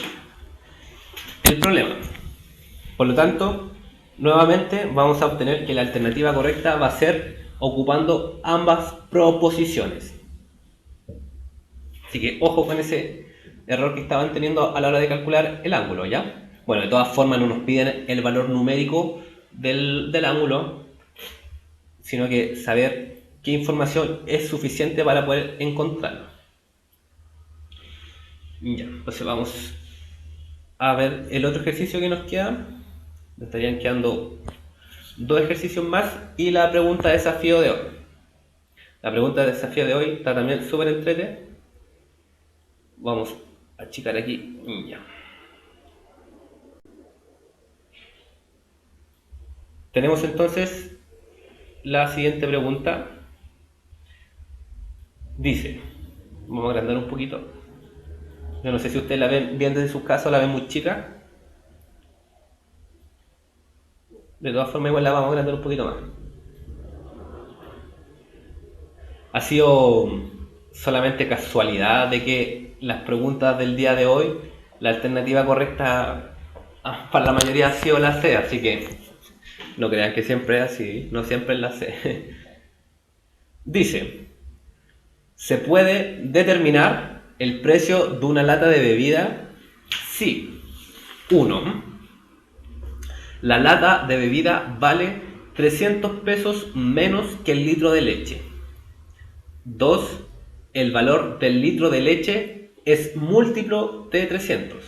el problema. Por lo tanto, nuevamente vamos a obtener que la alternativa correcta va a ser ocupando ambas proposiciones. Así que ojo con ese error que estaban teniendo a la hora de calcular el ángulo, ¿ya? Bueno, de todas formas no nos piden el valor numérico del ángulo, sino que saber qué información es suficiente para poder encontrarlo. Ya, entonces vamos a ver el otro ejercicio que nos queda. Nos estarían quedando dos ejercicios más y la pregunta de desafío de hoy. La pregunta de desafío de hoy está también súper entretenida. Vamos a achicar aquí. Ya. Tenemos entonces la siguiente pregunta. Dice, vamos a agrandar un poquito. Yo no sé si ustedes la ven bien desde sus casas o la ven muy chica. De todas formas, igual la vamos a agrandar un poquito más. Ha sido solamente casualidad de que las preguntas del día de hoy, la alternativa correcta para la mayoría ha sido la C, así que no crean que siempre es así, no siempre es la C. Dice, ¿se puede determinar el precio de una lata de bebida? Sí. 1. La lata de bebida vale 300 pesos menos que el litro de leche. 2. El valor del litro de leche es múltiplo de 300.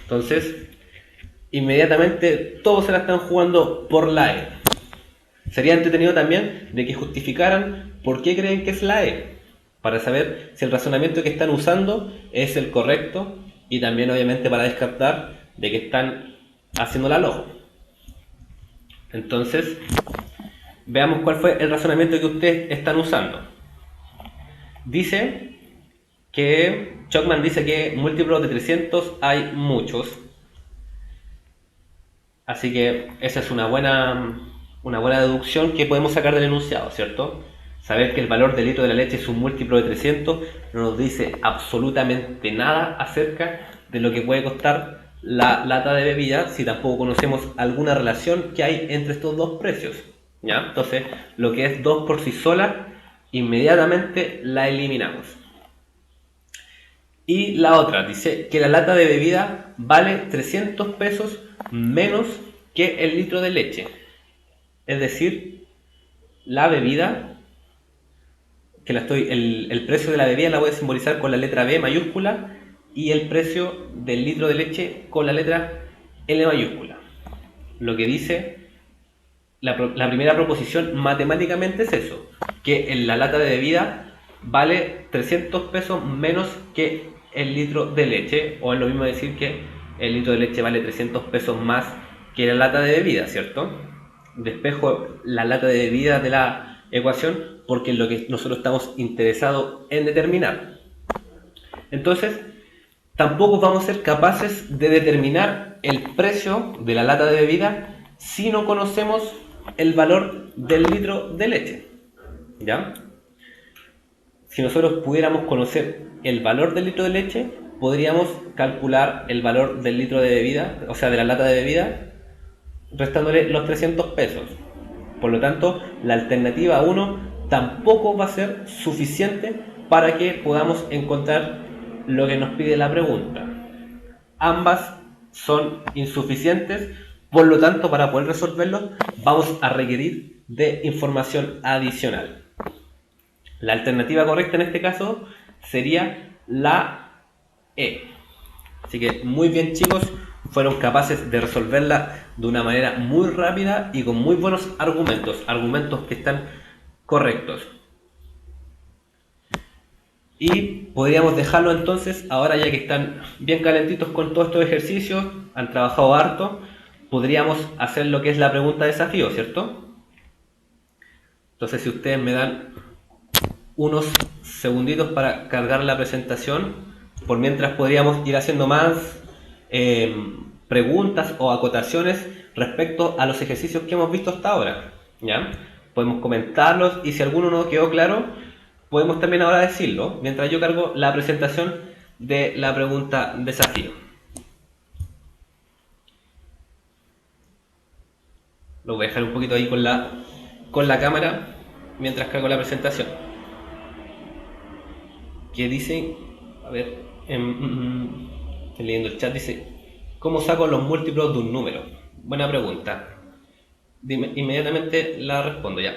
Entonces, inmediatamente todos se la están jugando por la E. Sería entretenido también de que justificaran por qué creen que es la E, para saber si el razonamiento que están usando es el correcto y también obviamente para descartar de que están haciendo la loja. Entonces, veamos cuál fue el razonamiento que ustedes están usando. Dice que Chocman dice que múltiplos de 300 hay muchos. Así que esa es una buena deducción que podemos sacar del enunciado, ¿cierto? Saber que el valor del litro de la leche es un múltiplo de 300 no nos dice absolutamente nada acerca de lo que puede costar la lata de bebida si tampoco conocemos alguna relación que hay entre estos dos precios, ¿ya? Entonces, lo que es 2 por sí sola, inmediatamente la eliminamos. Y la otra dice que la lata de bebida vale 300 pesos menos que el litro de leche. Es decir, la bebida, el precio de la bebida la voy a simbolizar con la letra B mayúscula y el precio del litro de leche con la letra L mayúscula. Lo que dice la primera proposición matemáticamente es eso, que en la lata de bebida vale 300 pesos menos que el litro de leche, o es lo mismo decir que el litro de leche vale 300 pesos más que la lata de bebida, ¿cierto? Despejo la lata de bebida de la ecuación porque es lo que nosotros estamos interesados en determinar. Entonces, tampoco vamos a ser capaces de determinar el precio de la lata de bebida si no conocemos el valor del litro de leche, ¿ya? Si nosotros pudiéramos conocer el valor del litro de leche, podríamos calcular el valor del litro de bebida, o sea, de la lata de bebida, restándole los 300 pesos. Por lo tanto, la alternativa 1 tampoco va a ser suficiente para que podamos encontrar lo que nos pide la pregunta. Ambas son insuficientes, por lo tanto, para poder resolverlo, vamos a requerir de información adicional. La alternativa correcta en este caso sería la E. Así que muy bien, chicos, fueron capaces de resolverla de una manera muy rápida y con muy buenos argumentos que están correctos. Y podríamos dejarlo entonces, ahora ya que están bien calentitos con todos estos ejercicios, han trabajado harto, podríamos hacer lo que es la pregunta desafío, ¿cierto? Entonces, si ustedes me dan unos segunditos para cargar la presentación, por mientras podríamos ir haciendo más preguntas o acotaciones respecto a los ejercicios que hemos visto hasta ahora, ¿ya? Podemos comentarlos y si alguno no quedó claro, podemos también ahora decirlo, mientras yo cargo la presentación de la pregunta desafío. Lo voy a dejar un poquito ahí con la cámara mientras cargo la presentación. ¿Qué dice? A ver, estoy leyendo el chat, dice, ¿cómo saco los múltiplos de un número? Buena pregunta. Inmediatamente la respondo ya.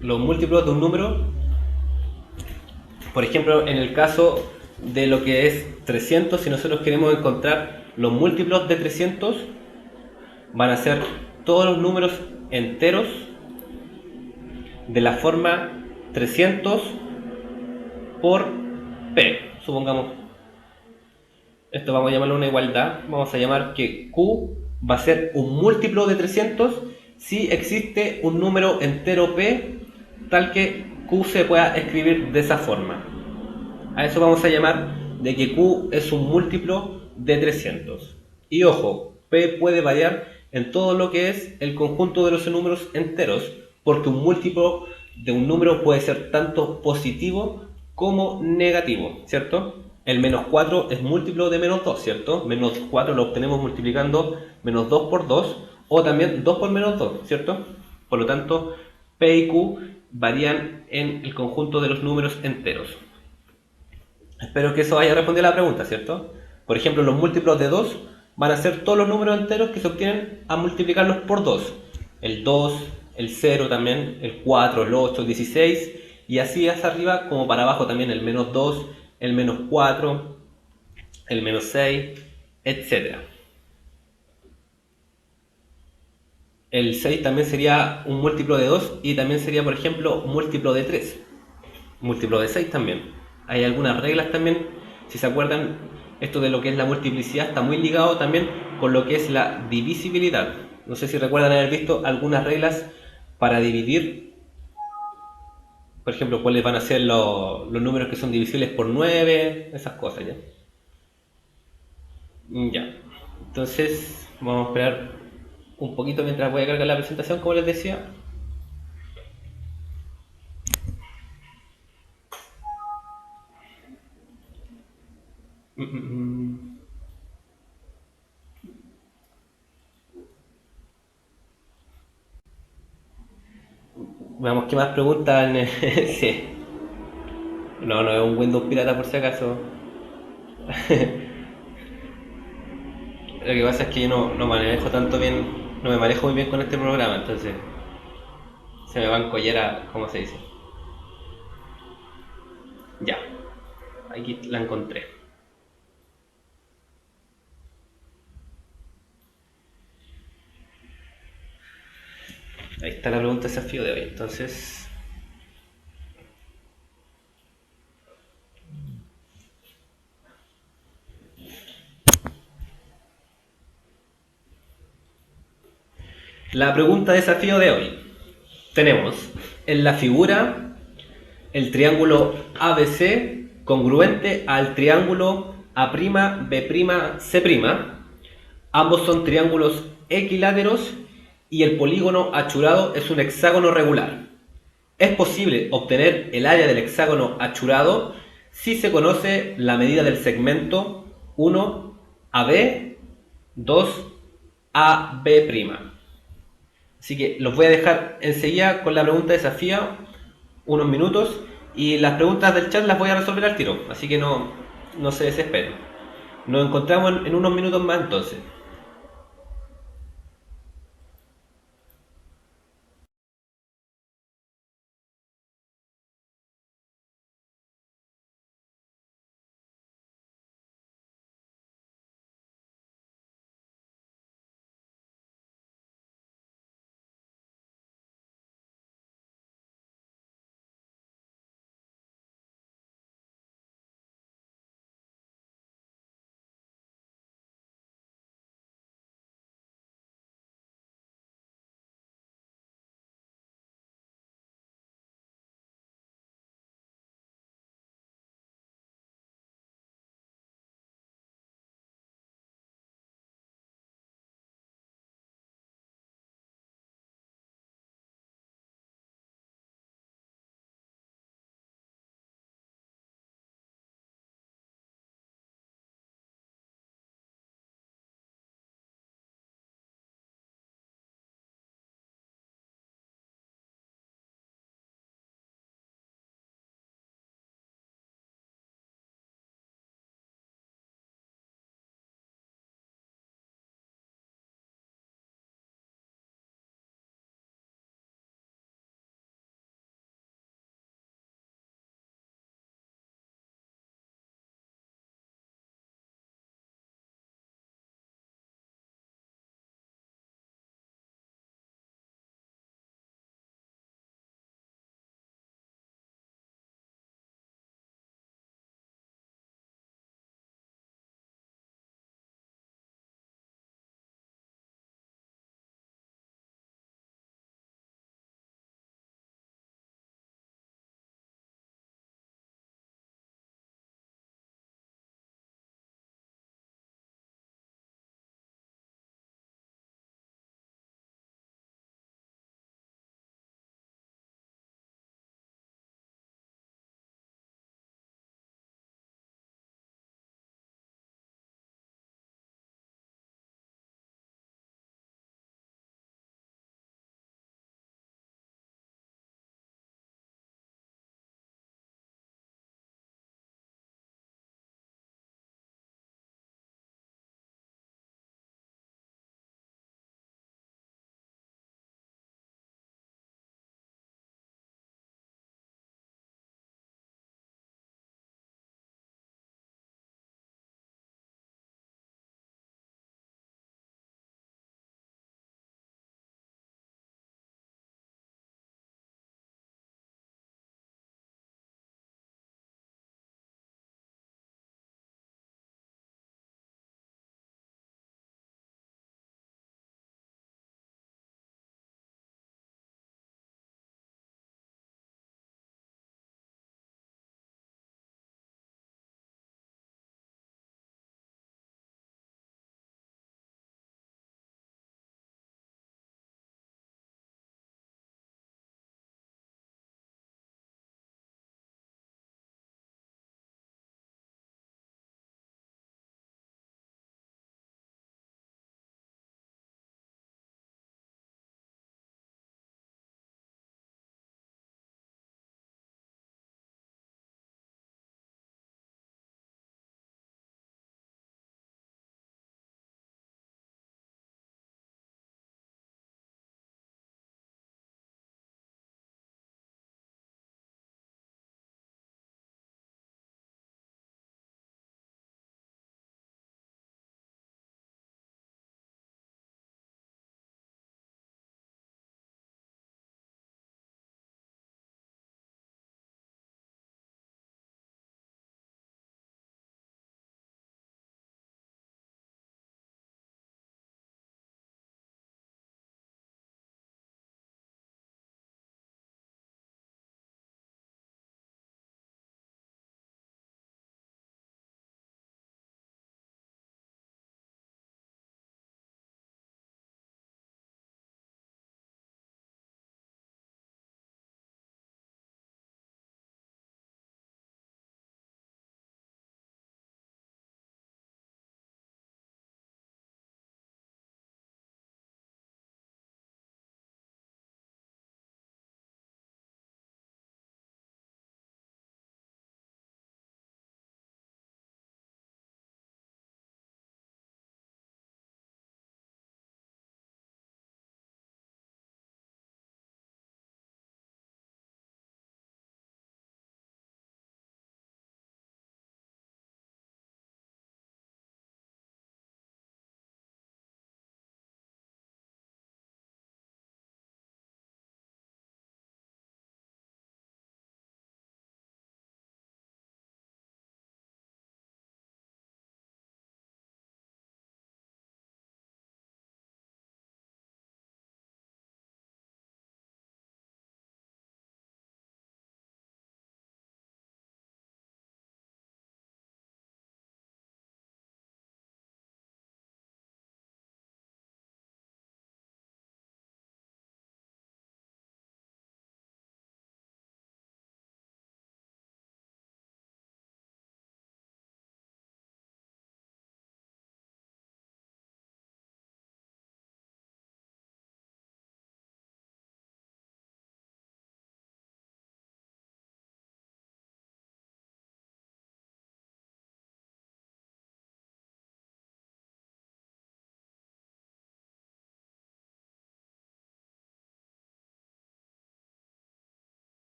Los múltiplos de un número, por ejemplo, en el caso de lo que es 300, si nosotros queremos encontrar los múltiplos de 300, van a ser todos los números enteros de la forma 300 por P. Supongamos, esto vamos a llamarlo una igualdad, vamos a llamar que Q va a ser un múltiplo de 300 si existe un número entero P tal que Q se pueda escribir de esa forma. A eso vamos a llamar de que Q es un múltiplo de 300. Y ojo, P puede variar en todo lo que es el conjunto de los números enteros, porque un múltiplo de un número puede ser tanto positivo como negativo, ¿cierto? El menos 4 es múltiplo de menos 2, ¿cierto? Menos 4 lo obtenemos multiplicando menos 2 por 2, o también 2 por menos 2, ¿cierto? Por lo tanto, P y Q varían en el conjunto de los números enteros. Espero que eso haya respondido a la pregunta, ¿cierto? Por ejemplo, los múltiplos de 2 van a ser todos los números enteros que se obtienen a multiplicarlos por 2. El 2, el 0 también, el 4, el 8, el 16 y así hacia arriba como para abajo también el menos 2, el menos 4, el menos 6, etc. El 6 también sería un múltiplo de 2 y también sería, por ejemplo, múltiplo de 3. Múltiplo de 6 también. Hay algunas reglas también, si se acuerdan, esto de lo que es la multiplicidad está muy ligado también con lo que es la divisibilidad. No sé si recuerdan haber visto algunas reglas para dividir. Por ejemplo, cuáles van a ser los números que son divisibles por 9, esas cosas, ¿ya? Ya. Entonces, vamos a esperar un poquito mientras voy a cargar la presentación, como les decía. Veamos qué más preguntan. Sí. No, no es un Windows pirata por si acaso. Lo que pasa es que yo no manejo tanto bien, no me manejo muy bien con este programa, entonces se me van collera, ¿cómo se dice? Ya, aquí la encontré. Ahí está la pregunta de desafío de hoy, entonces... La pregunta de desafío de hoy. Tenemos en la figura el triángulo ABC congruente al triángulo A'B'C'. Ambos son triángulos equiláteros y el polígono achurado es un hexágono regular. Es posible obtener el área del hexágono achurado si se conoce la medida del segmento 1 AB, 2 AB'. Así que los voy a dejar enseguida con la pregunta de desafío, unos minutos, y las preguntas del chat las voy a resolver al tiro, así que no se desesperen. Nos encontramos en unos minutos más entonces.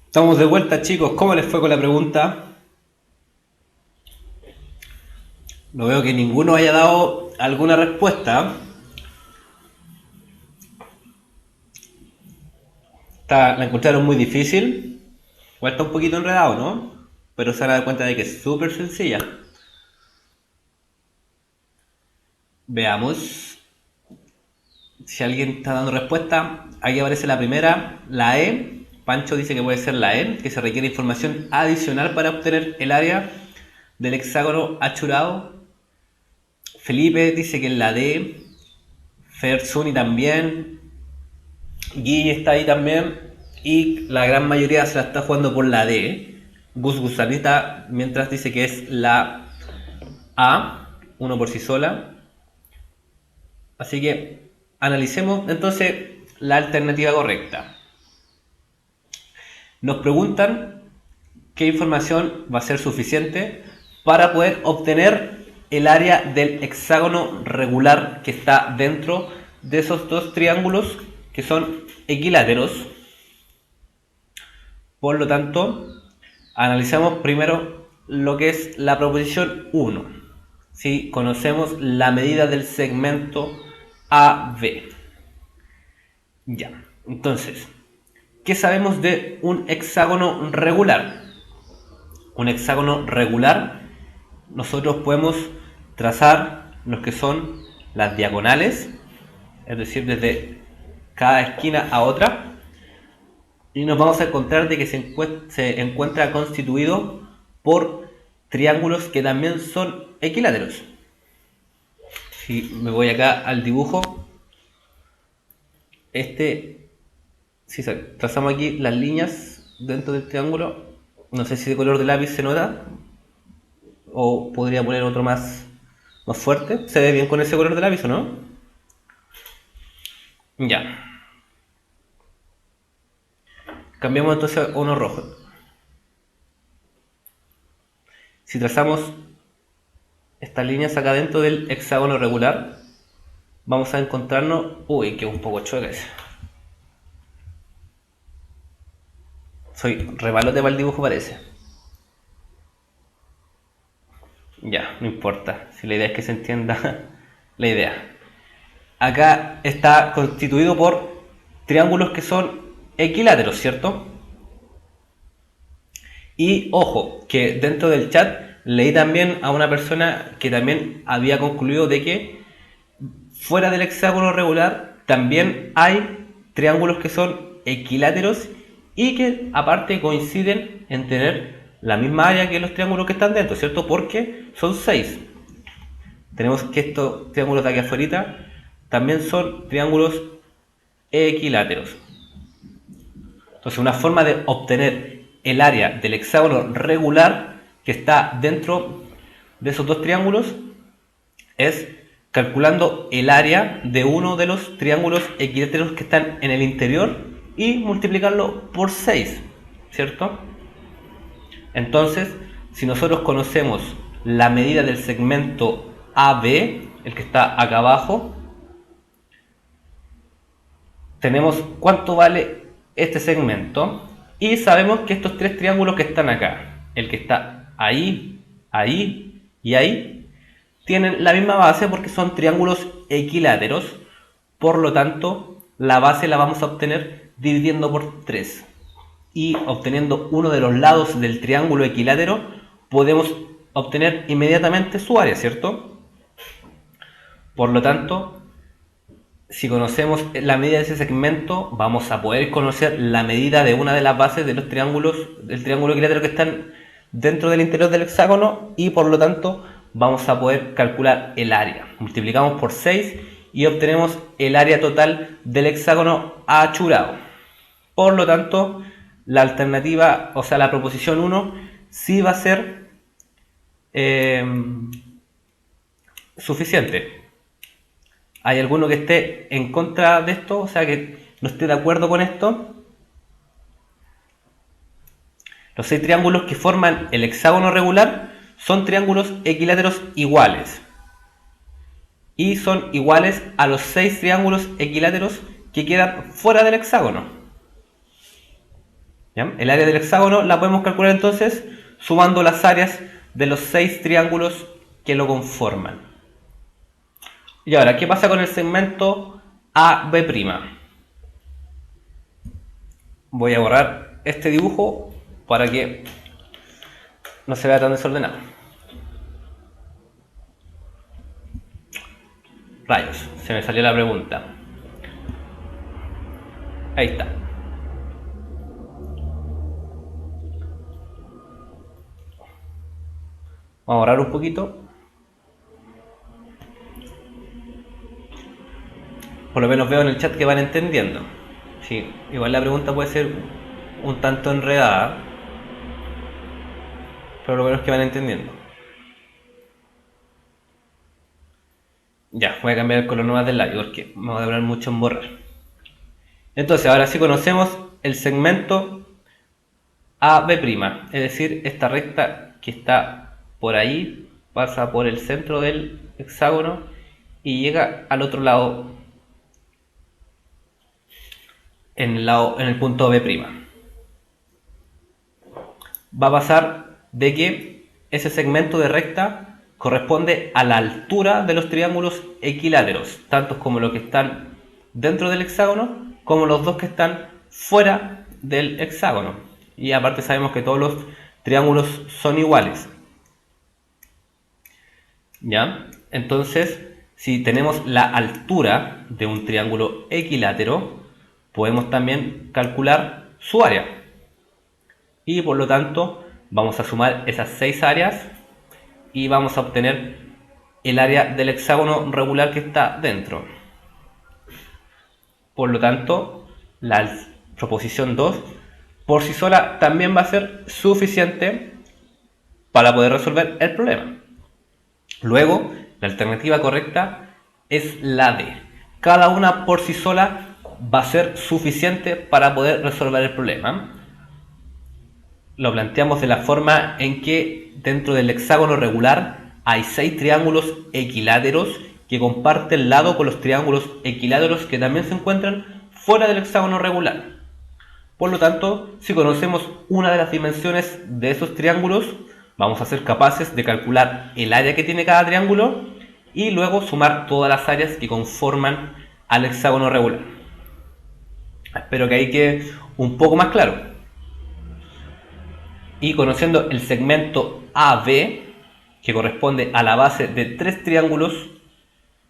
Estamos de vuelta, chicos. ¿Cómo les fue con la pregunta? No veo que ninguno haya dado alguna respuesta. La encontraron muy difícil. Igual está un poquito enredado, ¿no? Pero se van a dar cuenta de que es súper sencilla. Veamos si alguien está dando respuesta. Aquí aparece la primera, la E. Pancho dice que puede ser la E, que se requiere información adicional para obtener el área del hexágono achurado. Felipe dice que es la D. Fersuni también. Guille está ahí también. Y la gran mayoría se la está jugando por la D. Gus Gusanita, mientras dice que es la A, uno por sí sola. Así que analicemos entonces la alternativa correcta. Nos preguntan qué información va a ser suficiente para poder obtener el área del hexágono regular que está dentro de esos dos triángulos que son equiláteros. Por lo tanto, analizamos primero lo que es la proposición 1. Si conocemos la medida del segmento AB. Ya, entonces, ¿qué sabemos de un hexágono regular? Un hexágono regular, nosotros podemos trazar los que son las diagonales, es decir, desde cada esquina a otra, y nos vamos a encontrar de que se encuentra constituido por triángulos que también son equiláteros. Si me voy acá al dibujo, si trazamos aquí las líneas dentro del triángulo, no sé si de color de lápiz se nota, o podría poner otro más fuerte. ¿Se ve bien con ese color de lápiz o no? Ya. Cambiamos entonces a uno rojo. Si trazamos estas líneas acá dentro del hexágono regular, vamos a encontrarnos... Uy, que un poco chueca ese. Soy rebalote para el dibujo, parece. Ya, no importa. Si la idea es que se entienda la idea. Acá está constituido por triángulos que son equiláteros, ¿cierto? Y ojo, que dentro del chat leí también a una persona que también había concluido de que fuera del hexágono regular también hay triángulos que son equiláteros y que aparte coinciden en tener la misma área que los triángulos que están dentro, ¿cierto? Porque son 6. Tenemos que estos triángulos de aquí afuera también son triángulos equiláteros. Entonces, una forma de obtener el área del hexágono regular que está dentro de esos dos triángulos es calculando el área de uno de los triángulos equiláteros que están en el interior y multiplicarlo por 6, ¿cierto? Entonces, si nosotros conocemos la medida del segmento AB, el que está acá abajo, tenemos cuánto vale este segmento y sabemos que estos tres triángulos que están acá, el que está ahí, ahí y ahí, tienen la misma base porque son triángulos equiláteros. Por lo tanto, la base la vamos a obtener dividiendo por 3 y obteniendo uno de los lados del triángulo equilátero podemos obtener inmediatamente su área, ¿cierto? Por lo tanto, si conocemos la medida de ese segmento, vamos a poder conocer la medida de una de las bases de los triángulos, del triángulo equilátero que están dentro del interior del hexágono y por lo tanto vamos a poder calcular el área. Multiplicamos por 6 y obtenemos el área total del hexágono achurado. Por lo tanto, la alternativa, o sea, la proposición 1, sí va a ser suficiente. ¿Hay alguno que esté en contra de esto? O sea, que no esté de acuerdo con esto. Los 6 triángulos que forman el hexágono regular son triángulos equiláteros iguales. Y son iguales a los 6 triángulos equiláteros que quedan fuera del hexágono. ¿Ya? El área del hexágono la podemos calcular entonces sumando las áreas de los 6 triángulos que lo conforman. Y ahora, ¿qué pasa con el segmento AB'? Voy a borrar este dibujo para que no se vea tan desordenado. Rayos, se me salió la pregunta. Ahí está. Vamos a borrar un poquito. Por lo menos veo en el chat que van entendiendo. Sí, igual la pregunta puede ser un tanto enredada, pero lo menos que van entendiendo. Ya, voy a cambiar el color nomás del labio porque me va a demorar mucho en borrar. Entonces, ahora sí conocemos el segmento AB', es decir, esta recta que está por ahí, pasa por el centro del hexágono y llega al otro lado, en el punto B'. Va a pasar de que ese segmento de recta corresponde a la altura de los triángulos equiláteros, tanto como los que están dentro del hexágono, como los dos que están fuera del hexágono. Y aparte sabemos que todos los triángulos son iguales. ¿Ya? Entonces, si tenemos la altura de un triángulo equilátero, podemos también calcular su área. Y por lo tanto, vamos a sumar esas 6 áreas y vamos a obtener el área del hexágono regular que está dentro. Por lo tanto, la proposición 2 por sí sola también va a ser suficiente para poder resolver el problema. Luego, la alternativa correcta es la D. Cada una por sí sola va a ser suficiente para poder resolver el problema. Lo planteamos de la forma en que dentro del hexágono regular hay 6 triángulos equiláteros que comparten lado con los triángulos equiláteros que también se encuentran fuera del hexágono regular. Por lo tanto, si conocemos una de las dimensiones de esos triángulos, vamos a ser capaces de calcular el área que tiene cada triángulo y luego sumar todas las áreas que conforman al hexágono regular. Espero que ahí quede un poco más claro. Y conociendo el segmento AB, que corresponde a la base de 3 triángulos,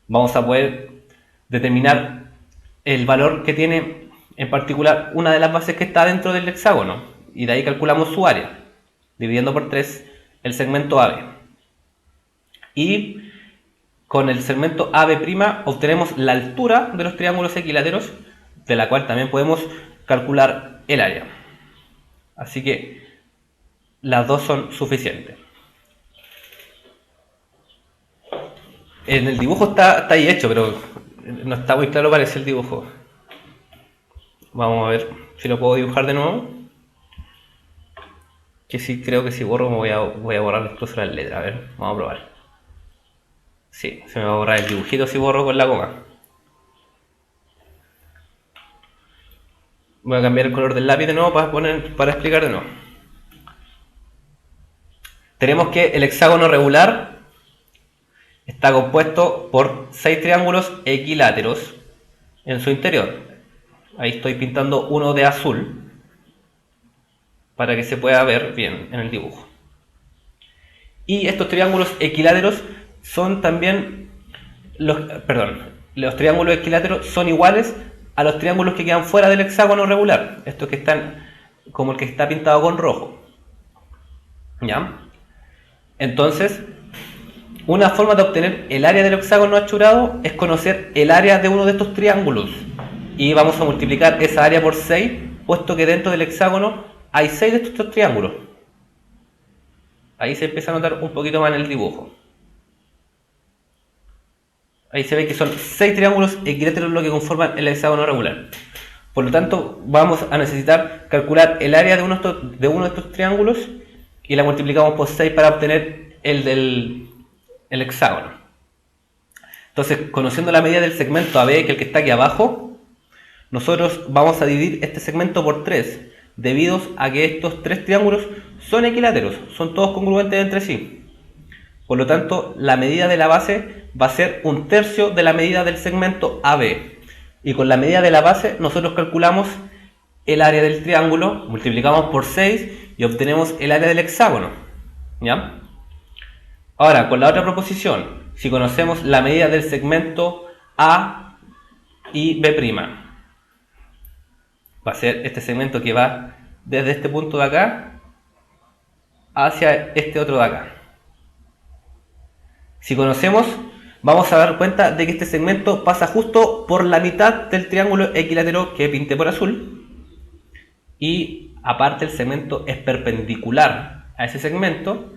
vamos a poder determinar el valor que tiene en particular una de las bases que está dentro del hexágono. Y de ahí calculamos su área, dividiendo por 3 el segmento AB. Y con el segmento AB' obtenemos la altura de los triángulos equiláteros, de la cual también podemos calcular el área. Así que las dos son suficientes. En el dibujo está ahí hecho, pero no está muy claro, parece el dibujo. Vamos a ver si lo puedo dibujar de nuevo. Que sí, creo que si borro voy a borrar incluso las letras. A ver, vamos a probar. Sí, se me va a borrar el dibujito si borro con la goma. Voy a cambiar el color del lápiz de nuevo para explicar de nuevo. Tenemos que el hexágono regular está compuesto por 6 triángulos equiláteros en su interior. Ahí estoy pintando uno de azul para que se pueda ver bien en el dibujo. Y estos triángulos equiláteros son también los triángulos equiláteros son iguales a los triángulos que quedan fuera del hexágono regular, estos que están como el que está pintado con rojo. ¿Ya? Entonces, una forma de obtener el área del hexágono achurado es conocer el área de uno de estos triángulos. Y vamos a multiplicar esa área por 6, puesto que dentro del hexágono hay 6 de estos triángulos. Ahí se empieza a notar un poquito más en el dibujo. Ahí se ve que son 6 triángulos equiláteros los que conforman el hexágono regular. Por lo tanto, vamos a necesitar calcular el área de uno de estos triángulos y la multiplicamos por 6 para obtener el hexágono. Entonces, conociendo la medida del segmento AB, que es el que está aquí abajo, nosotros vamos a dividir este segmento por 3, debido a que estos tres triángulos son equiláteros, son todos congruentes entre sí. Por lo tanto, la medida de la base va a ser 1/3 de la medida del segmento AB. Y con la medida de la base nosotros calculamos el área del triángulo, multiplicamos por 6 y obtenemos el área del hexágono. ¿Ya? Ahora, con la otra proposición, si conocemos la medida del segmento A y B', va a ser este segmento que va desde este punto de acá hacia este otro de acá. Si conocemos, vamos a dar cuenta de que este segmento pasa justo por la mitad del triángulo equilátero que pinté por azul. Y aparte el segmento es perpendicular a ese segmento,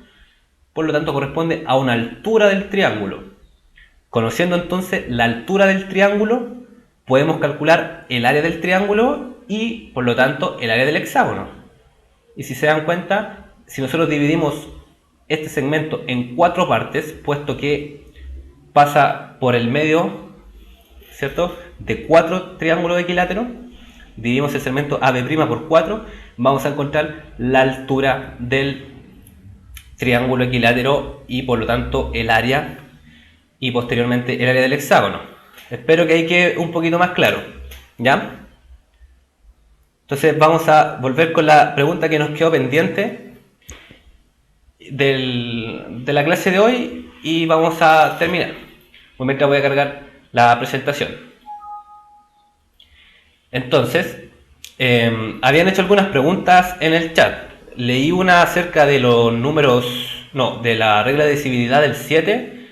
por lo tanto corresponde a una altura del triángulo. Conociendo entonces la altura del triángulo, podemos calcular el área del triángulo y por lo tanto el área del hexágono. Y si se dan cuenta, si nosotros dividimos este segmento en 4 partes, puesto que pasa por el medio, ¿cierto?, de 4 triángulos equiláteros, dividimos el segmento AB' por 4, vamos a encontrar la altura del triángulo equilátero y por lo tanto el área y posteriormente el área del hexágono. Espero que ahí quede un poquito más claro, ¿ya? Entonces vamos a volver con la pregunta que nos quedó pendiente de la clase de hoy y vamos a terminar. Mientras voy a cargar la presentación. Entonces, habían hecho algunas preguntas en el chat. Leí una acerca de los números, no, de la regla de divisibilidad del 7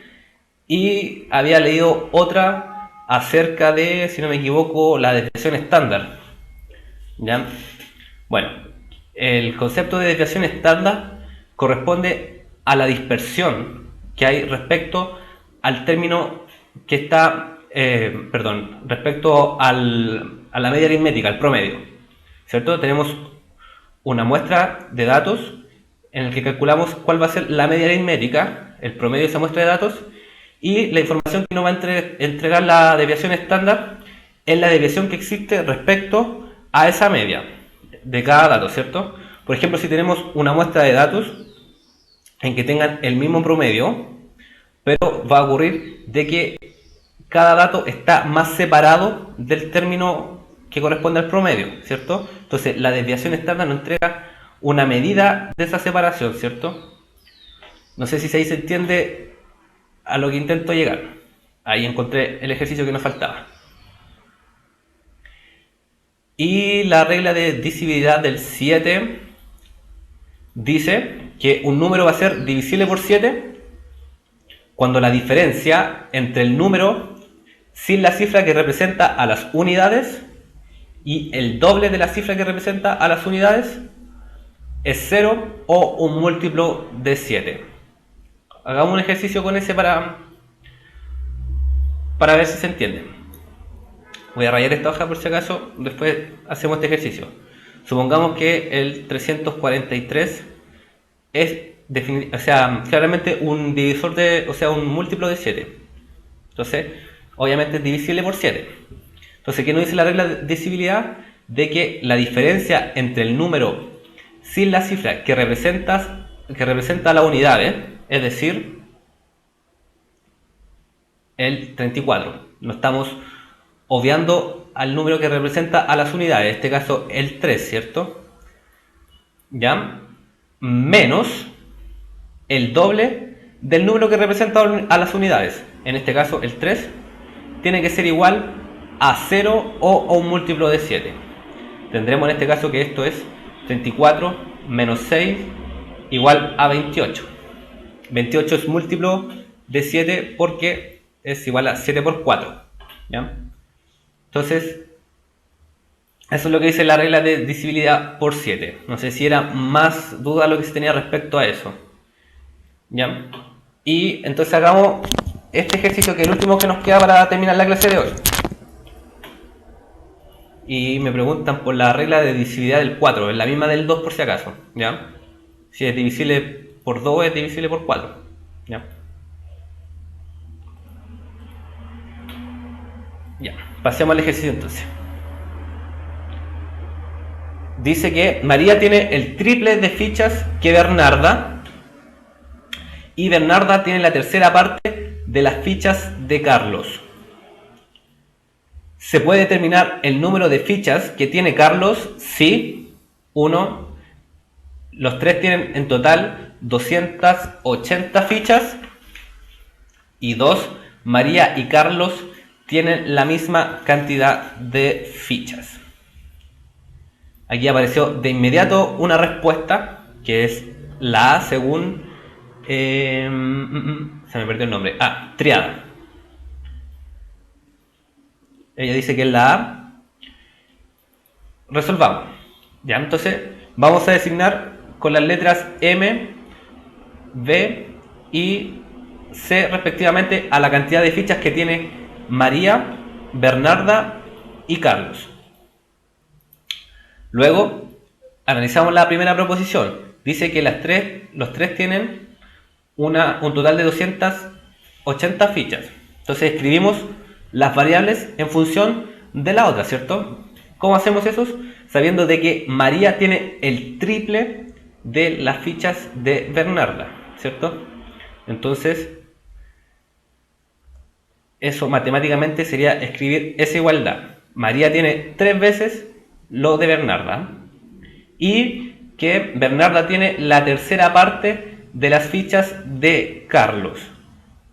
y había leído otra acerca de, si no me equivoco, la desviación estándar. ¿Ya? Bueno, el concepto de desviación estándar corresponde a la dispersión que hay respecto al término que está, respecto a la media aritmética, al promedio, ¿cierto? Tenemos una muestra de datos en el que calculamos cuál va a ser la media aritmética, el promedio de esa muestra de datos, y la información que nos va a entregar la desviación estándar es la desviación que existe respecto a esa media de cada dato, ¿cierto? Por ejemplo, si tenemos una muestra de datos en que tengan el mismo promedio, pero va a ocurrir de que cada dato está más separado del término que corresponde al promedio, ¿cierto? Entonces la desviación estándar nos entrega una medida de esa separación, ¿cierto? No sé si ahí se entiende a lo que intento llegar. Ahí encontré el ejercicio que nos faltaba. Y la regla de divisibilidad del 7 dice que un número va a ser divisible por 7 cuando la diferencia entre el número sin la cifra que representa a las unidades y el doble de la cifra que representa a las unidades es 0 o un múltiplo de 7. Hagamos un ejercicio con ese para ver si se entiende. Voy a rayar esta hoja por si acaso, después hacemos este ejercicio. Supongamos que el 343 es claramente un divisor un múltiplo de 7. Entonces, obviamente es divisible por 7. Entonces, ¿qué nos dice la regla de divisibilidad? De que la diferencia entre el número sin la cifra que representa la unidad, es decir, el 34. No estamos obviando al número que representa a las unidades, en este caso el 3, ¿cierto? ¿Ya? Menos el doble del número que representa a las unidades, en este caso el 3, tiene que ser igual a 0 o a un múltiplo de 7. Tendremos en este caso que esto es 34 menos 6 igual a 28. 28 es múltiplo de 7 porque es igual a 7 por 4. ¿Ya? Entonces, eso es lo que dice la regla de divisibilidad por 7. No sé si era más duda lo que se tenía respecto a eso. ¿Ya? Y entonces hagamos este ejercicio que es el último que nos queda para terminar la clase de hoy. Y me preguntan por la regla de divisibilidad del 4, es la misma del 2 por si acaso. ¿Ya? Si es divisible por 2 es divisible por 4. ¿Ya? Ya, pasemos al ejercicio entonces. dice que María tiene el triple de fichas que Bernarda y Bernarda tiene la tercera parte de las fichas de Carlos. ¿Se puede determinar el número de fichas que tiene Carlos? Sí. 1. Los tres tienen en total 280 fichas. Y 2. María y Carlos tienen la misma cantidad de fichas. Aquí apareció de inmediato una respuesta que es la A según... se me perdió el nombre. Triada. Ella dice que es la A. Resolvamos. Ya, entonces vamos a designar con las letras M, B y C respectivamente a la cantidad de fichas que tiene María, Bernarda y Carlos. Luego analizamos la primera proposición. Dice que los tres tienen un total de 280 fichas. Entonces escribimos las variables en función de la otra, ¿cierto? ¿Cómo hacemos eso? Sabiendo de que María tiene el triple de las fichas de Bernarda, ¿cierto? Entonces, eso matemáticamente sería escribir esa igualdad. María tiene 3 veces lo de Bernarda y que Bernarda tiene la tercera parte de las fichas de Carlos.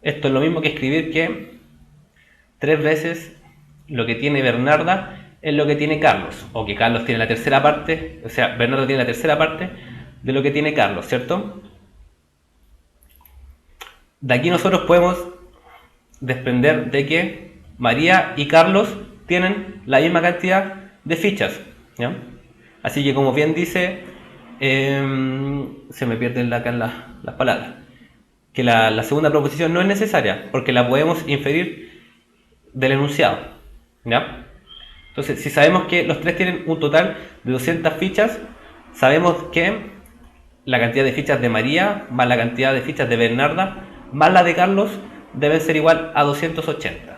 Esto es lo mismo que escribir que 3 veces lo que tiene Bernarda es lo que tiene Carlos, o que Carlos tiene la tercera parte, o sea, Bernarda tiene la tercera parte de lo que tiene Carlos, ¿cierto? De aquí nosotros podemos desprender de que María y Carlos tienen la misma cantidad de fichas, ¿ya? Así que como bien dice, se me pierden acá las palabras, que la segunda proposición no es necesaria, porque la podemos inferir del enunciado, ¿ya? Entonces, si sabemos que los tres tienen un total de 200 fichas, sabemos que la cantidad de fichas de María más la cantidad de fichas de Bernarda más la de Carlos deben ser igual a 280.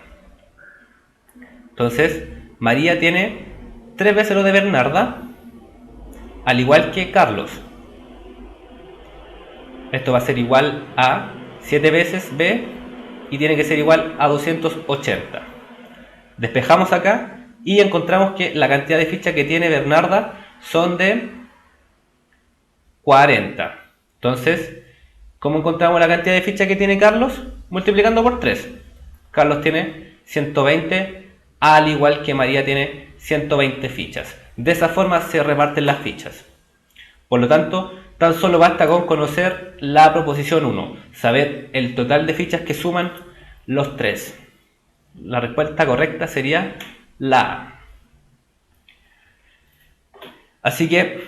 Entonces, María tiene 3 veces lo de Bernarda, al igual que Carlos. Esto va a ser igual a 7 veces B y tiene que ser igual a 280. Despejamos acá y encontramos que la cantidad de fichas que tiene Bernarda son de 40. Entonces, ¿cómo encontramos la cantidad de fichas que tiene Carlos? Multiplicando por 3. Carlos tiene 120, al igual que María tiene 120 fichas. De esa forma se reparten las fichas. Por lo tanto, tan solo basta con conocer la proposición 1, saber el total de fichas que suman los tres. La respuesta correcta sería la A. Así que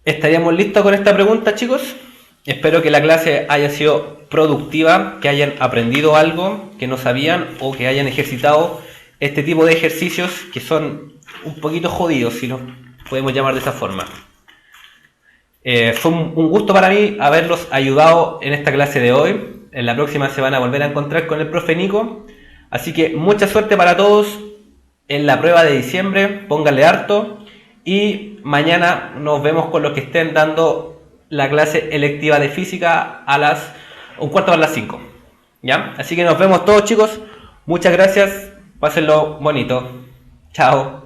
estaríamos listos con esta pregunta, chicos. Espero que la clase haya sido productiva, que hayan aprendido algo que no sabían o que hayan ejercitado este tipo de ejercicios que son un poquito jodidos, si los podemos llamar de esa forma. Fue un gusto para mí haberlos ayudado en esta clase de hoy. En la próxima se van a volver a encontrar con el profe Nico. Así que mucha suerte para todos en la prueba de diciembre. Pónganle harto. Y mañana nos vemos con los que estén dando la clase electiva de física a las 4:45. ¿Ya? Así que nos vemos todos, chicos. Muchas gracias. Pásenlo bonito. Chao.